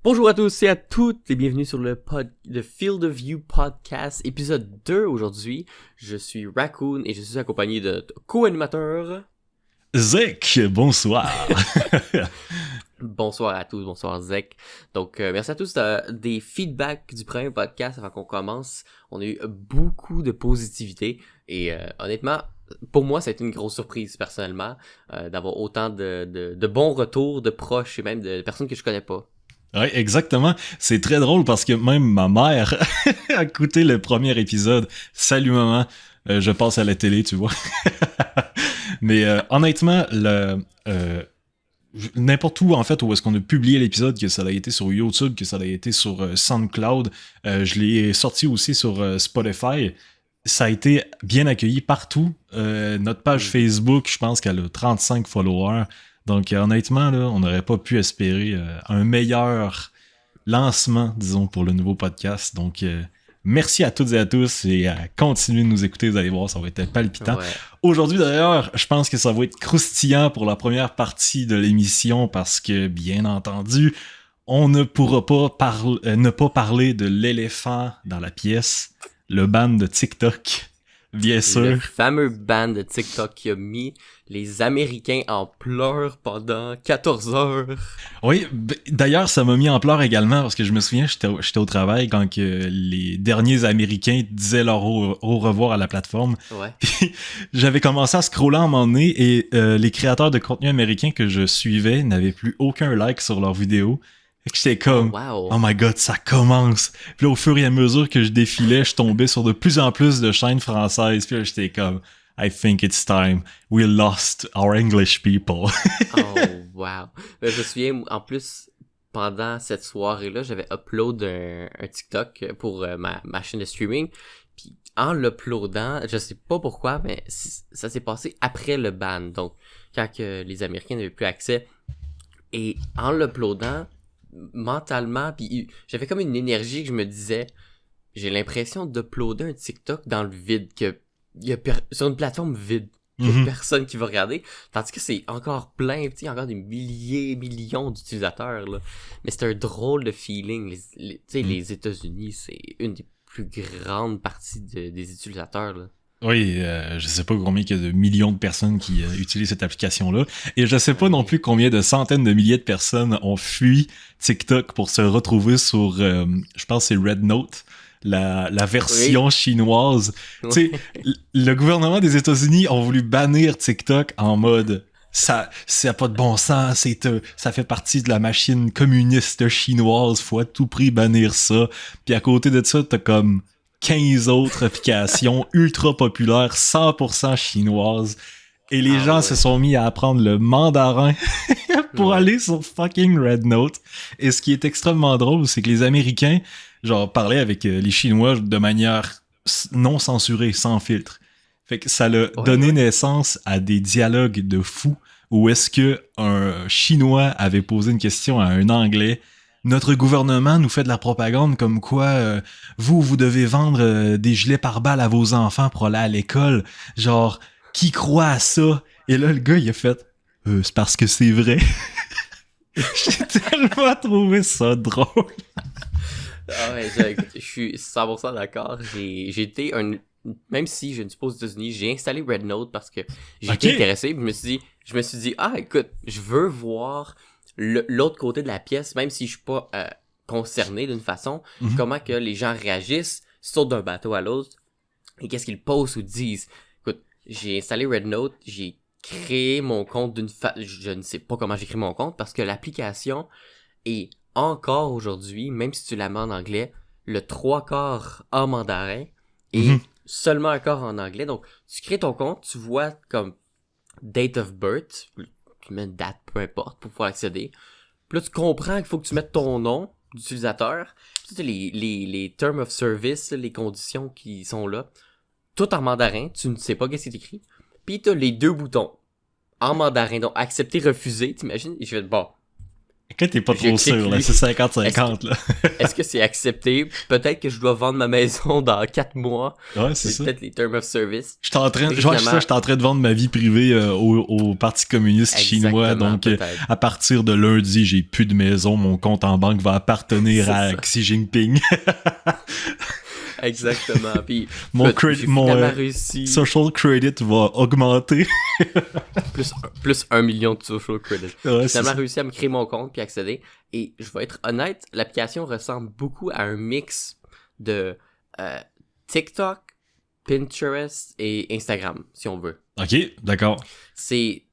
Bonjour à tous et à toutes et bienvenue sur le Field of View Podcast, épisode 2 aujourd'hui. Je suis Raccoon et je suis accompagné de co-animateur Zek, bonsoir. Bonsoir à tous, bonsoir Zek. Donc merci à tous des feedbacks du premier podcast avant qu'on commence. On a eu beaucoup de positivité et honnêtement, pour moi, ça a été une grosse surprise personnellement d'avoir autant de bons retours de proches et même de personnes que je connais pas. Ouais, exactement. C'est très drôle parce que même ma mère a écouté le premier épisode. Salut maman, je passe à la télé, tu vois. Mais honnêtement, n'importe où en fait où est-ce qu'on a publié l'épisode, que ça a été sur YouTube, que ça a été sur SoundCloud, je l'ai sorti aussi sur Spotify. Ça a été bien accueilli partout. Notre page Facebook, je pense qu'elle a 35 followers. Donc honnêtement, là, on n'aurait pas pu espérer un meilleur lancement, disons, pour le nouveau podcast. Donc merci à toutes et à tous et continuez de nous écouter, vous allez voir, ça va être palpitant. Ouais. Aujourd'hui d'ailleurs, je pense que ça va être croustillant pour la première partie de l'émission parce que, bien entendu, on ne pourra pas ne pas parler de l'éléphant dans la pièce, le ban de TikTok. Bien sûr. Le fameux ban de TikTok qui a mis les Américains en pleurs pendant 14 heures. Oui, d'ailleurs, ça m'a mis en pleurs également parce que je me souviens, j'étais au travail quand que les derniers Américains disaient leur au revoir à la plateforme. Ouais. Puis j'avais commencé à scroller à un moment donné et les créateurs de contenu américains que je suivais n'avaient plus aucun like sur leurs vidéos. Fait que j'étais comme, oh my god, ça commence. Puis là, au fur et à mesure que je défilais, je tombais sur de plus en plus de chaînes françaises. Puis là, j'étais comme, I think it's time. We lost our English people. Oh, wow. Je me souviens, en plus, pendant cette soirée-là, j'avais upload un TikTok pour ma chaîne de streaming. Puis en l'uploadant, je sais pas pourquoi, mais ça s'est passé après le ban. Donc, quand que les Américains n'avaient plus accès. Et en l'uploadant, mentalement, puis j'avais comme une énergie que je me disais, j'ai l'impression d'uploader un TikTok dans le vide, sur une plateforme vide. Il y a personne qui va regarder, tandis que c'est encore plein, tu sais, encore des millions d'utilisateurs, là. Mais c'est un drôle de feeling. Tu sais, les États-Unis, c'est une des plus grandes parties des utilisateurs, là. Oui, je sais pas combien il y a de millions de personnes qui utilisent cette application-là. Et je sais pas non plus combien de centaines de milliers de personnes ont fui TikTok pour se retrouver sur, je pense que c'est Red Note, la version chinoise. Tu sais, le gouvernement des États-Unis ont voulu bannir TikTok en mode ça a pas de bon sens, ça fait partie de la machine communiste chinoise, faut à tout prix bannir ça. Puis à côté de ça, t'as comme 15 autres applications ultra populaires, 100% chinoises. Et les gens se sont mis à apprendre le mandarin pour aller sur fucking Red Note. Et ce qui est extrêmement drôle, c'est que les Américains, genre, parlaient avec les Chinois de manière non censurée, sans filtre. Fait que ça a donné naissance à des dialogues de fous où est-ce que un Chinois avait posé une question à un Anglais. Notre gouvernement nous fait de la propagande comme quoi vous devez vendre des gilets pare-balles à vos enfants pour aller à l'école. Genre, qui croit à ça? Et là, le gars, il a fait c'est parce que c'est vrai. J'ai tellement trouvé ça drôle. Ah ouais, je suis 100% d'accord. J'ai été même si je ne suis pas aux États-Unis, j'ai installé Red Note parce que j'étais intéressé. Je me suis dit, écoute, je veux voir l'autre côté de la pièce, même si je suis pas concerné d'une façon, comment que les gens réagissent, sautent d'un bateau à l'autre, et qu'est-ce qu'ils postent ou disent. Écoute, j'ai installé Red Note, j'ai créé mon compte je ne sais pas comment j'ai créé mon compte, parce que l'application est encore aujourd'hui, même si tu la mets en anglais, le 3/4 en mandarin, et seulement un quart en anglais. Donc, tu crées ton compte, tu vois comme date of birth, tu mets une date, peu importe, pour pouvoir accéder. Puis là, tu comprends qu'il faut que tu mettes ton nom d'utilisateur. Puis tu sais, les terms of service, les conditions qui sont là, tout en mandarin, tu ne sais pas qu'est-ce qui est écrit. Puis t'as les deux boutons en mandarin, donc accepter, refuser, t'imagines? Et je vais bon, Quand t'es pas Je trop clique sûr, là, lui. c'est 50-50, là. Est-ce que c'est accepté? Peut-être que je dois vendre ma maison dans 4 mois. Ouais, c'est C'est ça. peut-être les terms of service. Je suis en train, Fait que je finalement- suis en train de vendre ma vie privée au Parti communiste chinois. Exactement, Donc, peut-être. à partir de lundi, j'ai plus de maison. Mon compte en banque va appartenir C'est à ça. Xi Jinping. Exactement. Puis, Mon écoute, j'ai mon finalement réussi social credit va augmenter. plus 1 million de social credit. Ouais, J'ai c'est finalement ça. réussi à me créer mon compte puis accéder. Et je vais être honnête, l'application ressemble beaucoup à un mix de TikTok, Pinterest et Instagram, si on veut. Ok, d'accord.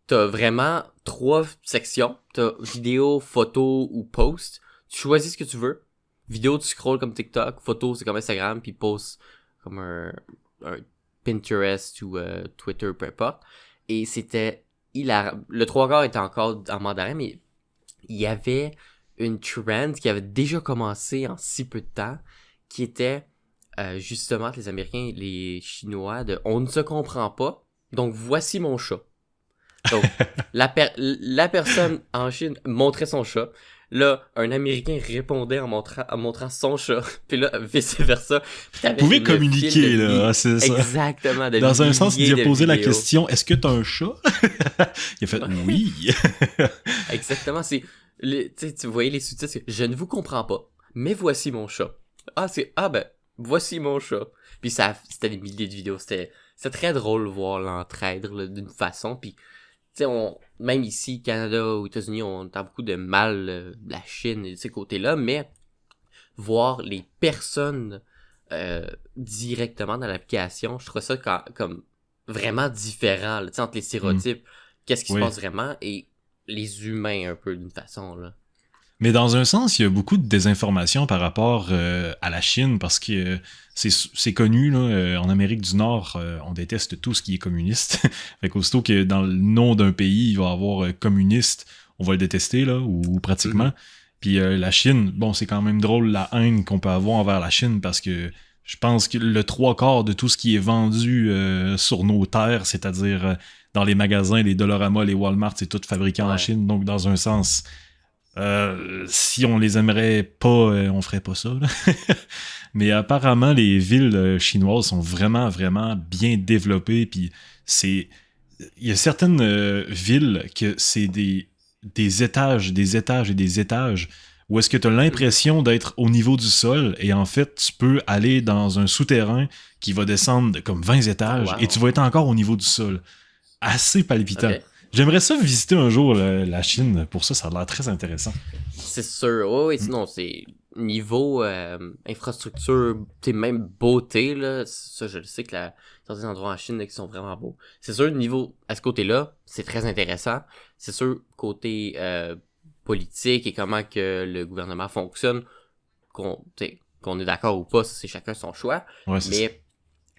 T'as vraiment 3 sections. T'as vidéo, photo ou post. Tu choisis ce que tu veux. Vidéo, tu scrolls comme TikTok. Photo, c'est comme Instagram. Puis post comme un Pinterest ou Twitter, peu importe. Et c'était hilarant. Le 3/4 était encore en mandarin, mais il y avait une trend qui avait déjà commencé en si peu de temps, qui était justement les Américains et les Chinois de « On ne se comprend pas, donc voici mon chat ». Donc, la personne en Chine montrait son chat. Là, un Américain répondait en montrant son chat. Puis là, vice-versa. Vous pouvez communiquer, là, c'est ça. Exactement. Dans un sens, il a posé la vidéos. question, est-ce que t'as un chat? Il a fait oui. Exactement. Tu voyais les sous-titres, c'est « Je ne vous comprends pas, mais voici mon chat ». Voici mon chat. Puis c'était des milliers de vidéos. C'était très drôle de voir l'entraide là, d'une façon. Puis, tu sais, même ici, Canada, aux États-Unis, on entend beaucoup de mal de la Chine et de ces côtés-là, mais voir les personnes directement dans l'application, je trouve ça comme vraiment différent, là, tu sais, entre les stéréotypes, qu'est-ce qui se passe vraiment, et les humains un peu d'une façon, là. Mais dans un sens, il y a beaucoup de désinformation par rapport à la Chine parce que c'est connu, là, en Amérique du Nord, on déteste tout ce qui est communiste. Fait qu'aussitôt que dans le nom d'un pays, il va y avoir communiste, on va le détester, là, ou pratiquement. Puis la Chine, bon, c'est quand même drôle la haine qu'on peut avoir envers la Chine parce que je pense que le 3/4 de tout ce qui est vendu sur nos terres, c'est-à-dire dans les magasins, les Dollarama, les Walmart, c'est tout fabriqué en Chine. Donc, dans un sens... si on les aimerait pas, on ferait pas ça. Là. Mais apparemment, les villes chinoises sont vraiment, vraiment bien développées. Puis il y a certaines villes que c'est des étages, des étages et des étages où est-ce que tu as l'impression d'être au niveau du sol et en fait, tu peux aller dans un souterrain qui va descendre de comme 20 étages et tu vas être encore au niveau du sol. Assez palpitant. Okay. J'aimerais ça visiter un jour la Chine. Pour ça, ça a l'air très intéressant. C'est sûr. Oui, sinon, c'est niveau infrastructure, même beauté, là. Ça, je le sais que certains endroits en Chine là, qui sont vraiment beaux. C'est sûr, niveau à ce côté-là, c'est très intéressant. C'est sûr, côté politique et comment que le gouvernement fonctionne, qu'on est d'accord ou pas, ça, c'est chacun son choix. Ouais, mais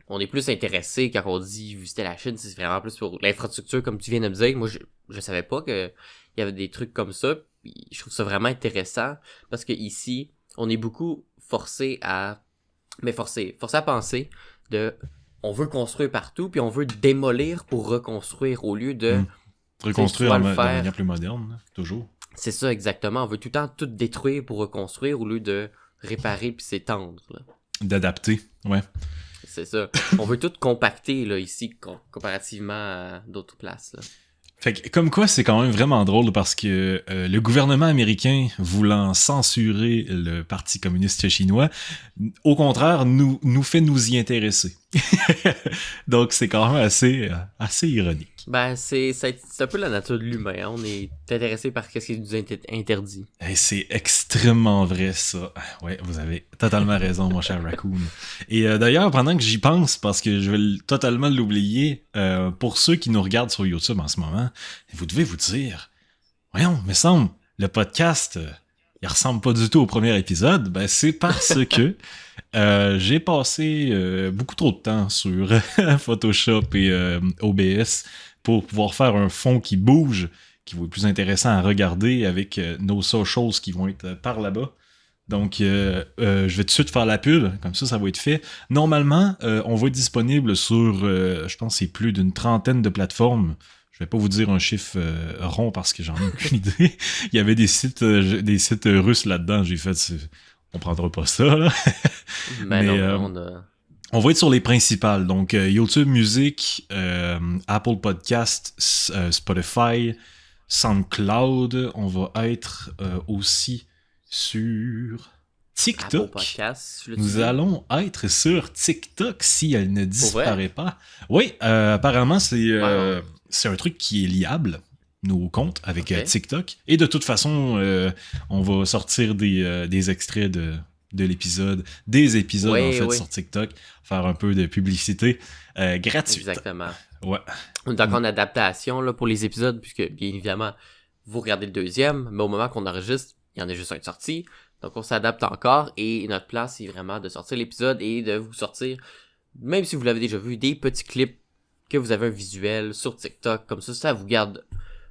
on est plus intéressé quand on dit visiter la Chine, c'est vraiment plus pour l'infrastructure, comme tu viens de me dire. Moi, je savais pas que il y avait des trucs comme ça. Puis je trouve ça vraiment intéressant parce que ici, on est beaucoup forcé à penser on veut construire partout, puis on veut démolir pour reconstruire au lieu de reconstruire de manière plus moderne, toujours. C'est ça, exactement. On veut tout le temps tout détruire pour reconstruire au lieu de réparer puis s'étendre. Là. D'adapter, ouais. C'est ça. On veut tout compacter là, ici, comparativement à d'autres places. Là. Fait que, comme quoi, c'est quand même vraiment drôle parce que le gouvernement américain, voulant censurer le Parti communiste chinois, au contraire, nous fait nous y intéresser. Donc, c'est quand même assez ironique. Ben, c'est un peu la nature de l'humain. Hein? On est intéressé par ce qui nous est interdit. Et c'est extrêmement vrai, ça. Ouais, vous avez totalement raison, mon cher Raccoon. Et d'ailleurs, pendant que j'y pense, parce que je vais totalement l'oublier, pour ceux qui nous regardent sur YouTube en ce moment, vous devez vous dire, voyons, me semble, le podcast, il ressemble pas du tout au premier épisode. Ben, c'est parce que j'ai passé beaucoup trop de temps sur Photoshop et OBS pour pouvoir faire un fond qui bouge, qui va être plus intéressant à regarder avec nos socials qui vont être par là-bas. Donc, je vais tout de suite faire la pub, comme ça va être fait. Normalement, on va être disponible sur, je pense, c'est plus d'une 30aine de plateformes. je vais pas vous dire un chiffre rond parce que j'en ai aucune idée. Il y avait des sites russes là-dedans. J'ai fait, on prendra pas ça, là. Mais non, on a... On va être sur les principales. Donc, YouTube Music, Apple Podcast, Spotify, SoundCloud. On va être aussi sur TikTok. Apple Podcast, Nous allons être sur TikTok si elle ne disparaît vrai? pas. Oui, apparemment, Wow. c'est un truc qui est liable, nos comptes, avec Ok. TikTok. Et de toute façon, on va sortir des extraits de l'épisode, des épisodes en Oui, fait oui. sur TikTok, faire un peu de publicité gratuite. Exactement. Ouais. On est encore en adaptation là, pour les épisodes, puisque bien évidemment, vous regardez le deuxième, mais au moment qu'on enregistre, il y en a juste un de sorti. Donc on s'adapte encore et notre plan, c'est vraiment de sortir l'épisode et de vous sortir, même si vous l'avez déjà vu, des petits clips que vous avez un visuel sur TikTok. Comme ça vous garde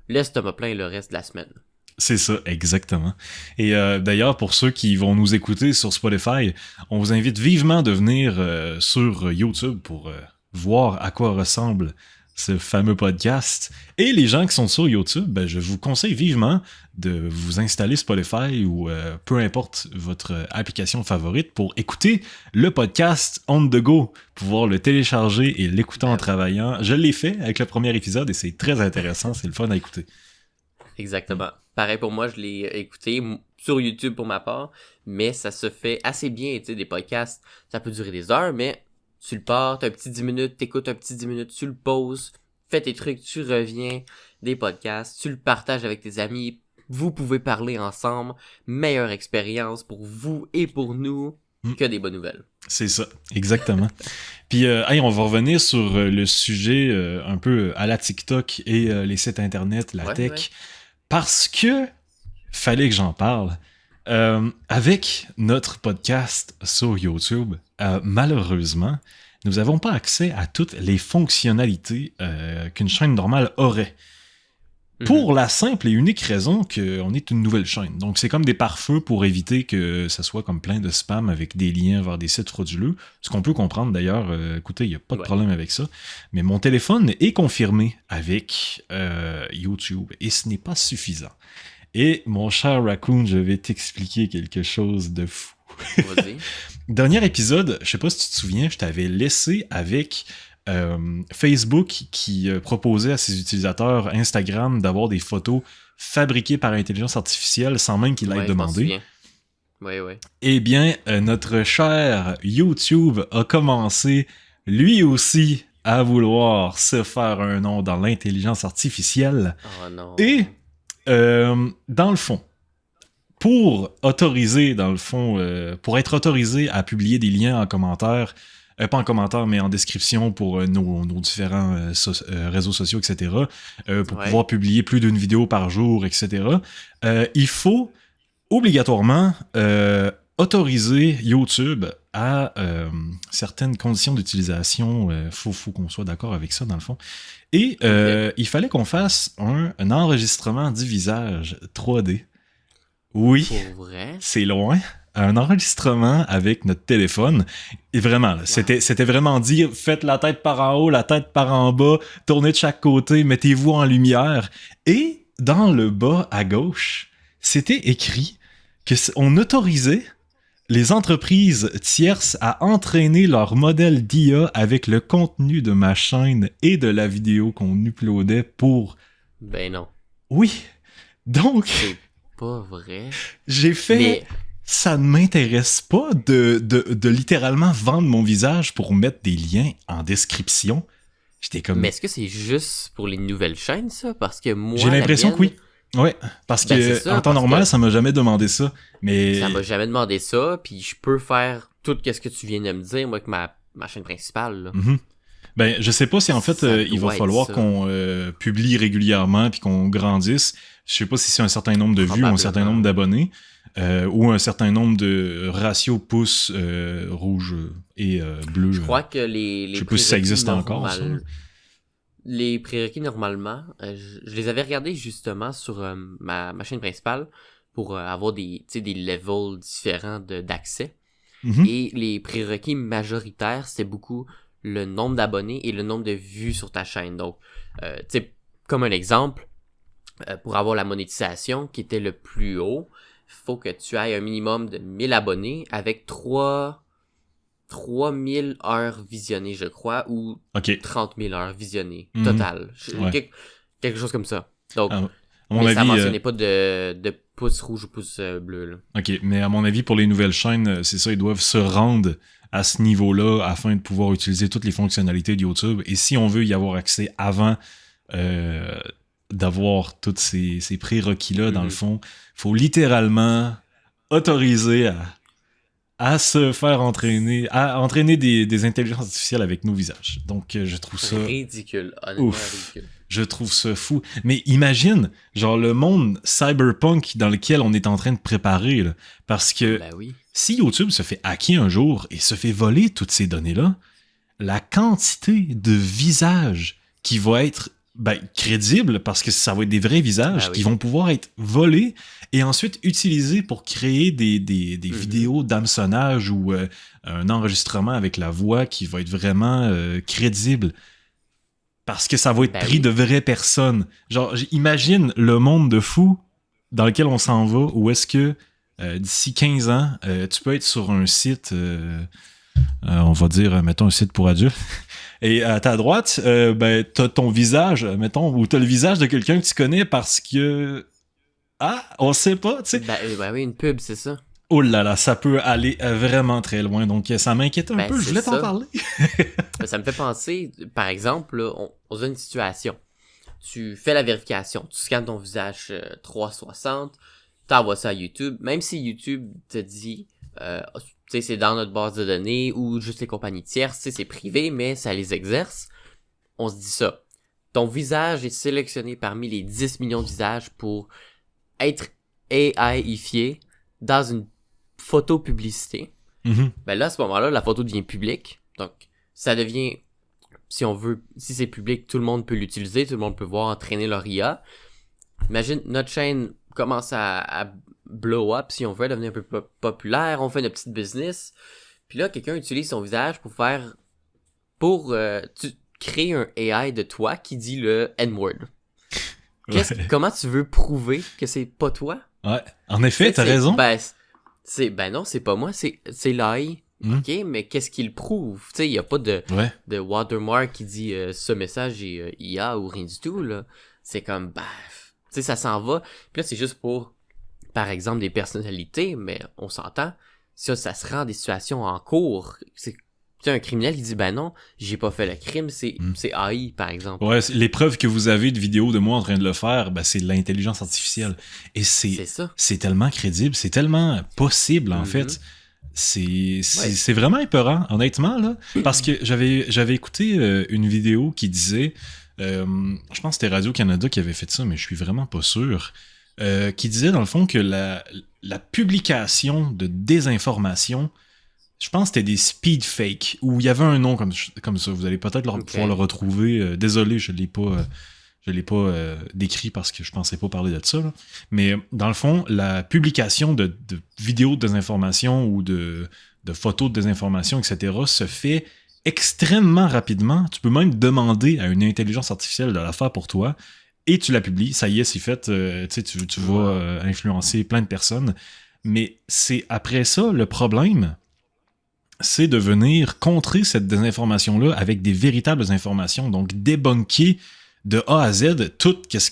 l'estomac plein le reste de la semaine. C'est ça, exactement. Et d'ailleurs, pour ceux qui vont nous écouter sur Spotify, on vous invite vivement de venir sur YouTube pour voir à quoi ressemble ce fameux podcast. Et les gens qui sont sur YouTube, ben, je vous conseille vivement de vous installer Spotify ou peu importe votre application favorite pour écouter le podcast on the go, pouvoir le télécharger et l'écouter en travaillant. Je l'ai fait avec le premier épisode et c'est très intéressant, c'est le fun à écouter. Exactement. Pareil pour moi, je l'ai écouté sur YouTube pour ma part, mais ça se fait assez bien, tu sais, des podcasts, ça peut durer des heures, mais tu le pars, t'as un petit 10 minutes, t'écoutes un petit 10 minutes, tu le poses, fais tes trucs, tu reviens, des podcasts, tu le partages avec tes amis, vous pouvez parler ensemble, meilleure expérience pour vous et pour nous, que des bonnes nouvelles. C'est ça, exactement. Puis, hey, on va revenir sur le sujet un peu à la TikTok et les sites internet, la tech, Ouais. parce que fallait que j'en parle. Avec notre podcast sur YouTube, malheureusement, nous n'avons pas accès à toutes les fonctionnalités qu'une chaîne normale aurait. Pour la simple et unique raison qu'on est une nouvelle chaîne. Donc, c'est comme des pare-feux pour éviter que ça soit comme plein de spam avec des liens vers des sites frauduleux. Ce qu'on peut comprendre d'ailleurs. Écoutez, il n'y a pas de problème avec ça. Mais mon téléphone est confirmé avec YouTube et ce n'est pas suffisant. Et mon cher Raccoon, je vais t'expliquer quelque chose de fou. Vas-y. Dernier épisode, je sais pas si tu te souviens, je t'avais laissé avec... Facebook qui proposait à ses utilisateurs Instagram d'avoir des photos fabriquées par intelligence artificielle sans même qu'il l'aient demandé. Oui. Eh bien, notre cher YouTube a commencé lui aussi à vouloir se faire un nom dans l'intelligence artificielle. Oh non. Et, dans le fond, pour être autorisé à publier des liens en commentaire, pas en commentaire, mais en description pour nos différents réseaux sociaux, etc., pour pouvoir publier plus d'une vidéo par jour, etc., il faut obligatoirement autoriser YouTube à certaines conditions d'utilisation. Faut qu'on soit d'accord avec ça, dans le fond. Et il fallait qu'on fasse un enregistrement du visage 3D. Oui, pour vrai? C'est loin. Un enregistrement avec notre téléphone. Et vraiment, là, c'était vraiment dire, faites la tête par en haut, la tête par en bas, tournez de chaque côté, mettez-vous en lumière. Et dans le bas à gauche, c'était écrit qu'on autorisait les entreprises tierces à entraîner leur modèle d'IA avec le contenu de ma chaîne et de la vidéo qu'on uploadait pour... Ben non. Oui. Donc... C'est pas vrai. J'ai fait... Mais... Ça ne m'intéresse pas de littéralement vendre mon visage pour mettre des liens en description. J'étais comme... Mais est-ce que c'est juste pour les nouvelles chaînes, ça? Parce que moi, j'ai l'impression que oui. Ouais, parce que en temps normal, ça m'a jamais demandé ça. Mais... Ça m'a jamais demandé ça, puis je peux faire tout ce que tu viens de me dire, moi, avec ma chaîne principale. Là. Mm-hmm. Ben, je sais pas si en fait, il va falloir qu'on publie régulièrement puis qu'on grandisse. Je sais pas si c'est un certain nombre de vues ou un certain nombre d'abonnés. Ou un certain nombre de ratios pouces rouge et bleu. Je crois que les je sais pas si ça existe encore, ça. Les prérequis, normalement, je les avais regardés justement sur ma chaîne principale pour avoir des levels différents d'accès. Mm-hmm. Et les prérequis majoritaires, c'était beaucoup le nombre d'abonnés et le nombre de vues sur ta chaîne. Donc, tu sais, comme un exemple, pour avoir la monétisation qui était le plus haut, faut que tu aies un minimum de 1000 abonnés avec 3000 heures visionnées, je crois, ou 30 000 heures visionnées, total. Ouais. Quelque chose comme ça. Donc, À mon mais ça avis, mentionnait pas de pouce rouge ou pouce bleu, là. OK, mais à mon avis, pour les nouvelles chaînes, c'est ça, ils doivent se rendre à ce niveau-là afin de pouvoir utiliser toutes les fonctionnalités de YouTube. Et si on veut y avoir accès avant d'avoir tous ces prérequis-là, dans le fond, il faut littéralement autoriser à se faire entraîner, à entraîner des intelligences artificielles avec nos visages. Donc, je trouve ça... Ridicule, honnêtement ridicule. Je trouve ça fou. Mais imagine, genre, le monde cyberpunk dans lequel on est en train de préparer, là, parce que si YouTube se fait hacker un jour et se fait voler toutes ces données-là, la quantité de visages qui va être crédibles, parce que ça va être des vrais visages qui vont pouvoir être volés et ensuite utilisés pour créer des vidéos d'hameçonnage ou un enregistrement avec la voix qui va être vraiment crédible. Parce que ça va être pris de vraies personnes. Genre, imagine le monde de fou dans lequel on s'en va, où est-ce que d'ici 15 ans, tu peux être sur un site, on va dire, mettons un site pour adultes, et à ta droite, t'as ton visage, mettons, ou t'as le visage de quelqu'un que tu connais parce que... Ah, on sait pas, tu sais. Ben oui, une pub, c'est ça. Oh là là, ça peut aller vraiment très loin, donc ça m'inquiète un peu, je voulais t'en parler. Ça me fait penser, par exemple, là, on a une situation. Tu fais la vérification, tu scannes ton visage 360, t'envoies ça à YouTube, même si YouTube te dit, tu sais, c'est dans notre base de données ou juste les compagnies tierces, tu sais, c'est privé, mais ça les exerce, on se dit ça. Ton visage est sélectionné parmi les 10 millions de visages pour être AI-ifié dans une photo publicité. Ben là, à ce moment-là, la photo devient publique. Donc, ça devient, si on veut, si c'est public, tout le monde peut l'utiliser, tout le monde peut voir entraîner leur IA. Imagine, notre chaîne commence à blow up, si on veut, devenir un peu populaire, on fait notre petite business. Puis là, quelqu'un utilise son visage pour créer un AI de toi qui dit le N-word. Comment tu veux prouver que c'est pas toi? Ouais, en effet, t'as raison. Non, c'est pas moi, c'est l'AI. OK, mais qu'est-ce qu'il prouve? Tu sais, il y a pas de watermark qui dit ce message est IA ou rien du tout, là. C'est comme, tu sais, ça s'en va. Puis là, c'est juste pour, par exemple, des personnalités, mais on s'entend. Ça se rend des situations en cours. C'est un criminel qui dit, non, j'ai pas fait le crime, c'est AI, par exemple. Ouais, les preuves que vous avez de vidéos de moi en train de le faire, c'est de l'intelligence artificielle. Et c'est tellement crédible, c'est tellement possible, en fait. C'est vraiment épeurant, honnêtement, là. Parce que j'avais écouté une vidéo qui disait, je pense que c'était Radio-Canada qui avait fait ça, mais je suis vraiment pas sûr, qui disait, dans le fond, que la publication de désinformation, je pense que c'était des speed fakes, où il y avait un nom comme ça. Vous allez peut-être pouvoir le retrouver. Désolé, je l'ai pas décrit parce que je pensais pas parler de ça. Là. Mais dans le fond, la publication de vidéos de désinformation ou de photos de désinformation, etc., se fait extrêmement rapidement. Tu peux même demander à une intelligence artificielle de la faire pour toi et tu la publies. Ça y est, c'est fait. Tu vas influencer plein de personnes. Mais c'est après ça, le problème, c'est de venir contrer cette désinformation-là avec des véritables informations. Donc, débunker de A à Z tout ce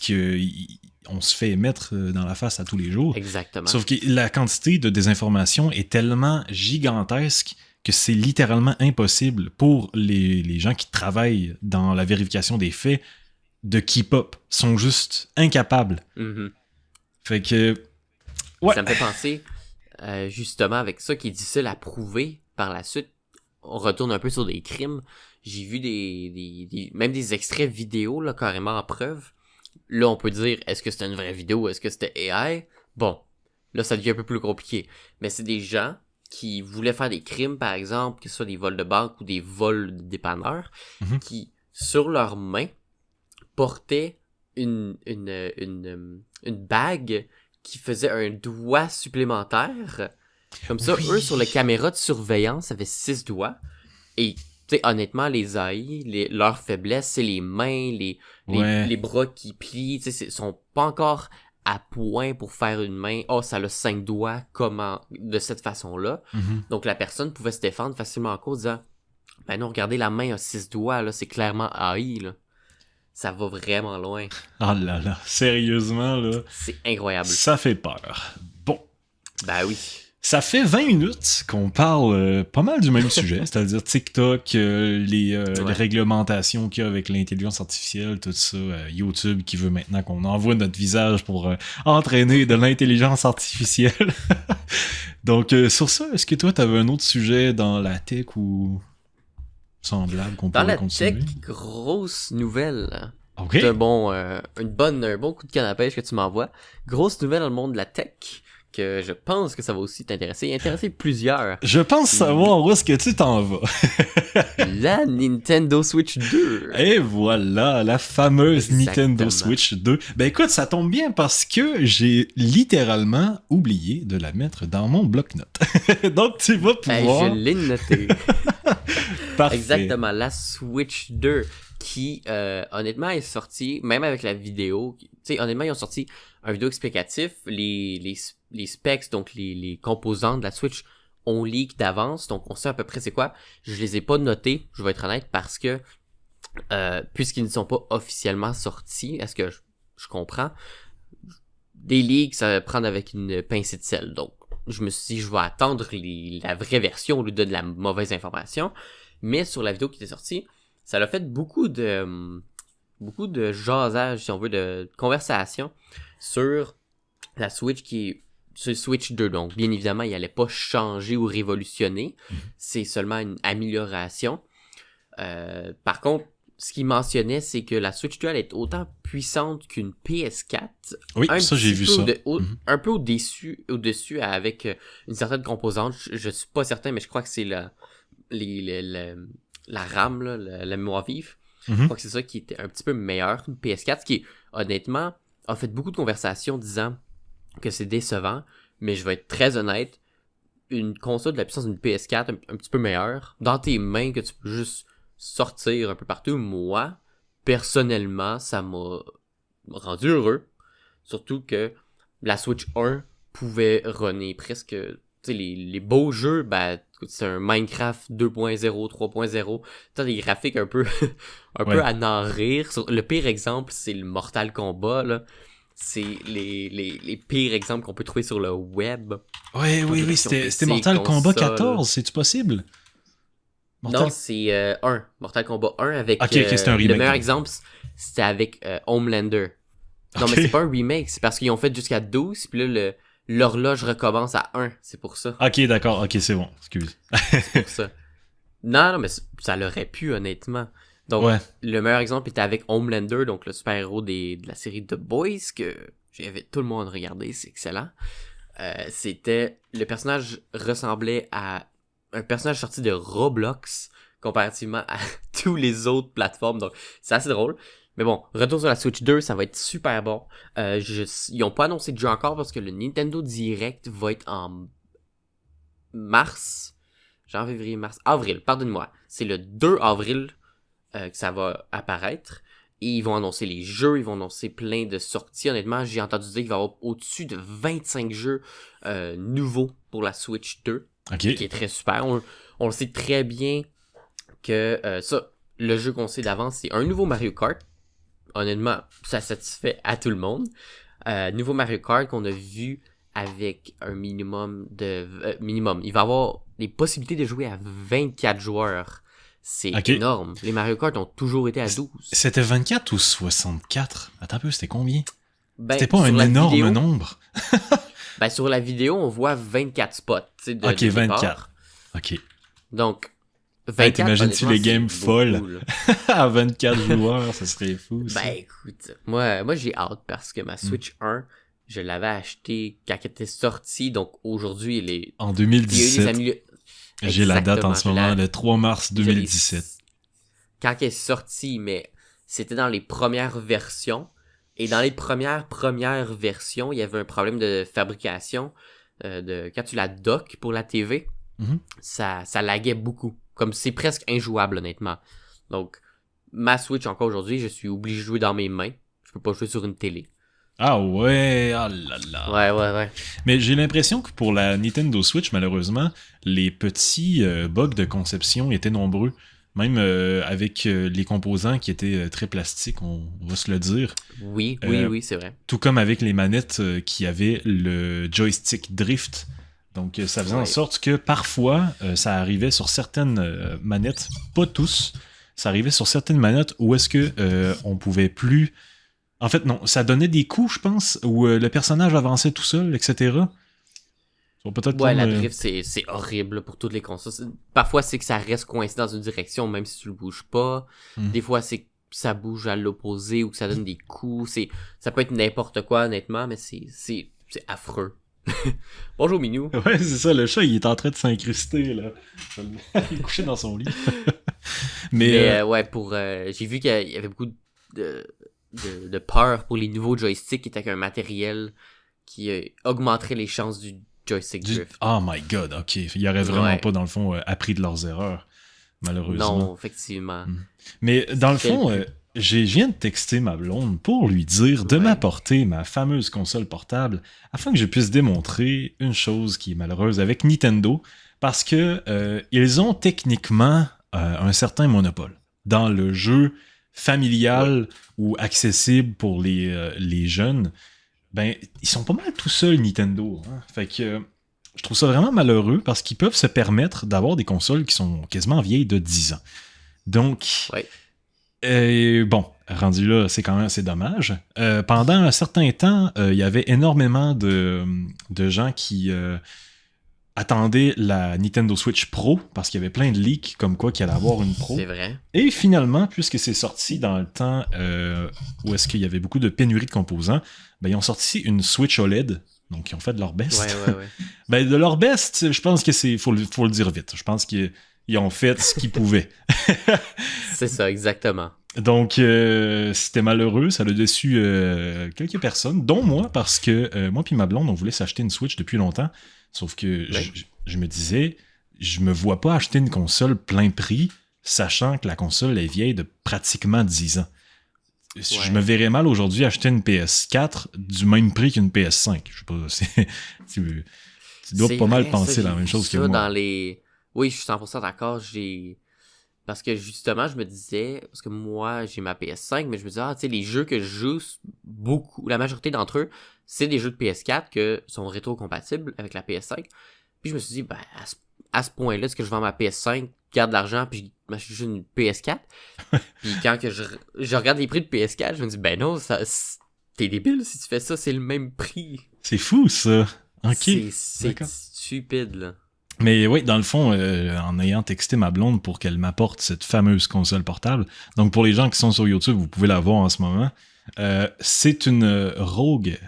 qu'on se fait mettre dans la face à tous les jours. Exactement. Sauf que la quantité de désinformation est tellement gigantesque que c'est littéralement impossible pour les gens qui travaillent dans la vérification des faits de keep up. Ils sont juste incapables. Fait que... Ouais. Ça me fait penser, justement, avec ça, qui est difficile à prouver par la suite. On retourne un peu sur des crimes. J'ai vu même des extraits vidéo, là, carrément en preuve. Là, on peut dire, est-ce que c'était une vraie vidéo, est-ce que c'était AI? Bon, là, ça devient un peu plus compliqué. Mais c'est des gens qui voulaient faire des crimes, par exemple, que ce soit des vols de banque ou des vols de dépanneurs, qui, sur leurs mains, portaient une bague qui faisait un doigt supplémentaire. Comme ça, eux, sur la caméra de surveillance, avaient 6 doigts. Et Tu sais, honnêtement, les AI, leur faiblesse, c'est les mains, Ouais. les bras qui plient, tu sais, sont pas encore à point pour faire une main. Oh, ça a 5 doigts, comment, de cette façon-là. Mhm. Donc, la personne pouvait se défendre facilement en cause, disant, ben non, regardez, la main a 6 doigts, là, c'est clairement AI, là. Ça va vraiment loin. Ah là là, sérieusement, là, C'est incroyable. ça fait peur. Bon. Ben oui. Ça fait 20 minutes qu'on parle pas mal du même sujet, c'est-à-dire TikTok, les réglementations qu'il y a avec l'intelligence artificielle, tout ça, YouTube qui veut maintenant qu'on envoie notre visage pour entraîner de l'intelligence artificielle. Donc, sur ça, est-ce que toi, t'avais un autre sujet dans la tech ou semblable qu'on Dans pourrait la continuer? tech, grosse nouvelle. Ok. C'est un bon coup de canne à pêche que tu m'envoies. Grosse nouvelle dans le monde de la tech, que je pense que ça va aussi t'intéresser. Et intéresser plusieurs. Je pense savoir où est-ce que tu t'en vas. La Nintendo Switch 2. Et voilà, la fameuse Exactement. Nintendo Switch 2. Ben écoute, ça tombe bien parce que j'ai littéralement oublié de la mettre dans mon bloc-notes. Donc tu vas pouvoir... Je l'ai noté. Parfait. Exactement, la Switch 2 qui, honnêtement, est sortie, même avec la vidéo. Tu sais, honnêtement, ils ont sorti un vidéo explicatif. Les specs, donc les composants de la Switch, on leak d'avance, donc on sait à peu près c'est quoi. Je les ai pas notés, je vais être honnête, parce que puisqu'ils ne sont pas officiellement sortis, est-ce que je comprends, des leaks, ça va prendre avec une pincée de sel. Donc, je me suis dit, je vais attendre la vraie version au lieu de la mauvaise information. Mais sur la vidéo qui était sortie, ça a fait beaucoup de jasage, si on veut, de conversation sur la Switch qui est sur Switch 2. Donc, bien évidemment, il allait pas changer ou révolutionner. C'est seulement une amélioration. Par contre, ce qu'il mentionnait, c'est que la Switch 2 allait être autant puissante qu'une PS4. Oui, ça j'ai vu ça. Un peu au-dessus avec une certaine composante. Je suis pas certain, mais je crois que c'est la RAM, là, la mémoire vive. Je crois que c'est ça qui était un petit peu meilleur qu'une PS4, ce qui, honnêtement, a fait beaucoup de conversations disant que c'est décevant, mais je vais être très honnête, une console de la puissance d'une PS4 un petit peu meilleure, dans tes mains, que tu peux juste sortir un peu partout, moi, personnellement, ça m'a rendu heureux, surtout que la Switch 1 pouvait runner presque, tu sais, les beaux jeux, ben, c'est un Minecraft 2.0, 3.0, t'as des graphiques un peu peu à n'en rire. Le pire exemple, c'est le Mortal Kombat, là. C'est les pires exemples qu'on peut trouver sur le web. Oui, c'était Mortal Kombat 14, c'est-tu possible? Non, c'est 1. Mortal Kombat 1 avec... c'est un remake. Le meilleur exemple, c'était avec Homelander. Non, mais c'est pas un remake, c'est parce qu'ils ont fait jusqu'à 12, puis là, l'horloge recommence à 1, c'est pour ça. Ok, d'accord, ok, c'est bon, excuse. C'est pour ça. Non, mais ça l'aurait pu, honnêtement. Donc, le meilleur exemple était avec Homelander, donc le super-héros de la série The Boys, que j'invite tout le monde à regarder, c'est excellent. Le personnage ressemblait à un personnage sorti de Roblox, comparativement à tous les autres plateformes, donc c'est assez drôle. Mais bon, retour sur la Switch 2, ça va être super bon. Ils ont pas annoncé de jeu encore parce que le Nintendo Direct va être en avril, pardonne-moi. C'est le 2 avril que ça va apparaître. Et ils vont annoncer les jeux, ils vont annoncer plein de sorties. Honnêtement, j'ai entendu dire qu'il va y avoir au-dessus de 25 jeux nouveaux pour la Switch 2. Okay. Qui est très super. On le sait très bien que le jeu qu'on sait d'avance, c'est un nouveau Mario Kart. Honnêtement, ça satisfait à tout le monde. Nouveau Mario Kart qu'on a vu avec un minimum de... il va y avoir les possibilités de jouer à 24 joueurs. C'est énorme. Les Mario Kart ont toujours été à 12. C'était 24 ou 64? Attends un peu, c'était combien? Ben, c'était pas un énorme nombre? Ben, sur la vidéo, on voit 24 spots. Ok, 24. Ok. Donc, 24, t'imagines-tu les games folles à 24 joueurs? Ça serait fou, ça. Ben, écoute, moi j'ai hâte parce que ma Switch 1, je l'avais acheté quand elle était sortie. Donc, aujourd'hui, elle est... En 2017. J'ai la date en ce moment, le 3 mars 2017. Quand elle est sortie, mais c'était dans les premières versions. Et dans les premières versions, il y avait un problème de fabrication. Quand tu la docks pour la TV, ça laguait beaucoup. comme c'est presque injouable, honnêtement. Donc, ma Switch, encore aujourd'hui, je suis obligé de jouer dans mes mains. Je peux pas jouer sur une télé. Ah ouais, ah là là. Ouais. Mais j'ai l'impression que pour la Nintendo Switch, malheureusement, les petits bugs de conception étaient nombreux. Même avec les composants qui étaient très plastiques, on va se le dire. Oui, c'est vrai. Tout comme avec les manettes qui avaient le joystick drift. Donc ça faisait en sorte que parfois, ça arrivait sur certaines manettes, pas tous, ça arrivait sur certaines manettes où est-ce que on pouvait plus... En fait, non, ça donnait des coups, je pense, où le personnage avançait tout seul, etc. Ouais, la drift, c'est horrible pour toutes les consoles. Parfois, c'est que ça reste coincé dans une direction, même si tu le bouges pas. Des fois, c'est que ça bouge à l'opposé ou que ça donne des coups. Ça peut être n'importe quoi, honnêtement, mais c'est affreux. Bonjour, Minou. Ouais, c'est ça, le chat, il est en train de s'incruster, là. Il est couché dans son lit. Mais ouais, j'ai vu qu'il y avait beaucoup de peur pour les nouveaux joysticks qui étaient avec un matériel qui augmenterait les chances du joystick drift. Oh my god, ok. Il aurait vraiment pas, dans le fond, appris de leurs erreurs, malheureusement. Non, effectivement. Mais dans le fond, je viens de texter ma blonde pour lui dire de m'apporter ma fameuse console portable afin que je puisse démontrer une chose qui est malheureuse avec Nintendo, parce que ils ont techniquement un certain monopole dans le jeu familial ou accessible pour les jeunes. Ben, ils sont pas mal tout seuls, Nintendo. Hein? Fait que je trouve ça vraiment malheureux parce qu'ils peuvent se permettre d'avoir des consoles qui sont quasiment vieilles de 10 ans. Donc, bon, rendu là, c'est quand même assez dommage. Pendant un certain temps, il y avait énormément de gens qui attendaient la Nintendo Switch Pro parce qu'il y avait plein de leaks comme quoi qu'il allait avoir une Pro. C'est vrai. Et finalement, puisque c'est sorti dans le temps où est-ce qu'il y avait beaucoup de pénurie de composants, ben, ils ont sorti une Switch OLED. Donc, ils ont fait de leur best. Ouais. Ben, de leur best, je pense que faut le dire vite. Je pense qu'ils ont fait ce qu'ils pouvaient. C'est ça, exactement. Donc, c'était malheureux. Ça a déçu quelques personnes, dont moi, parce que moi puis ma blonde, on voulait s'acheter une Switch depuis longtemps. Sauf que je me disais, je me vois pas acheter une console plein prix, sachant que la console est vieille de pratiquement 10 ans. Ouais. Je me verrais mal aujourd'hui acheter une PS4 du même prix qu'une PS5. Je sais pas, tu dois pas mal penser la même chose que moi. Oui, je suis 100% d'accord. Parce que justement, je me disais, parce que moi, j'ai ma PS5, mais je me disais, tu sais, les jeux que je joue, beaucoup, la majorité d'entre eux, c'est des jeux de PS4 qui sont rétro-compatibles avec la PS5. Puis je me suis dit, ben, à ce point-là, est-ce que je vends ma PS5, garde l'argent, puis je m'achète juste une PS4? Puis quand que je regarde les prix de PS4, je me dis, ben non, t'es débile si tu fais ça, c'est le même prix. C'est fou, ça. Ok. C'est stupide, là. Mais oui, dans le fond, en ayant texté ma blonde pour qu'elle m'apporte cette fameuse console portable, donc pour les gens qui sont sur YouTube, vous pouvez la voir en ce moment, c'est une Rogue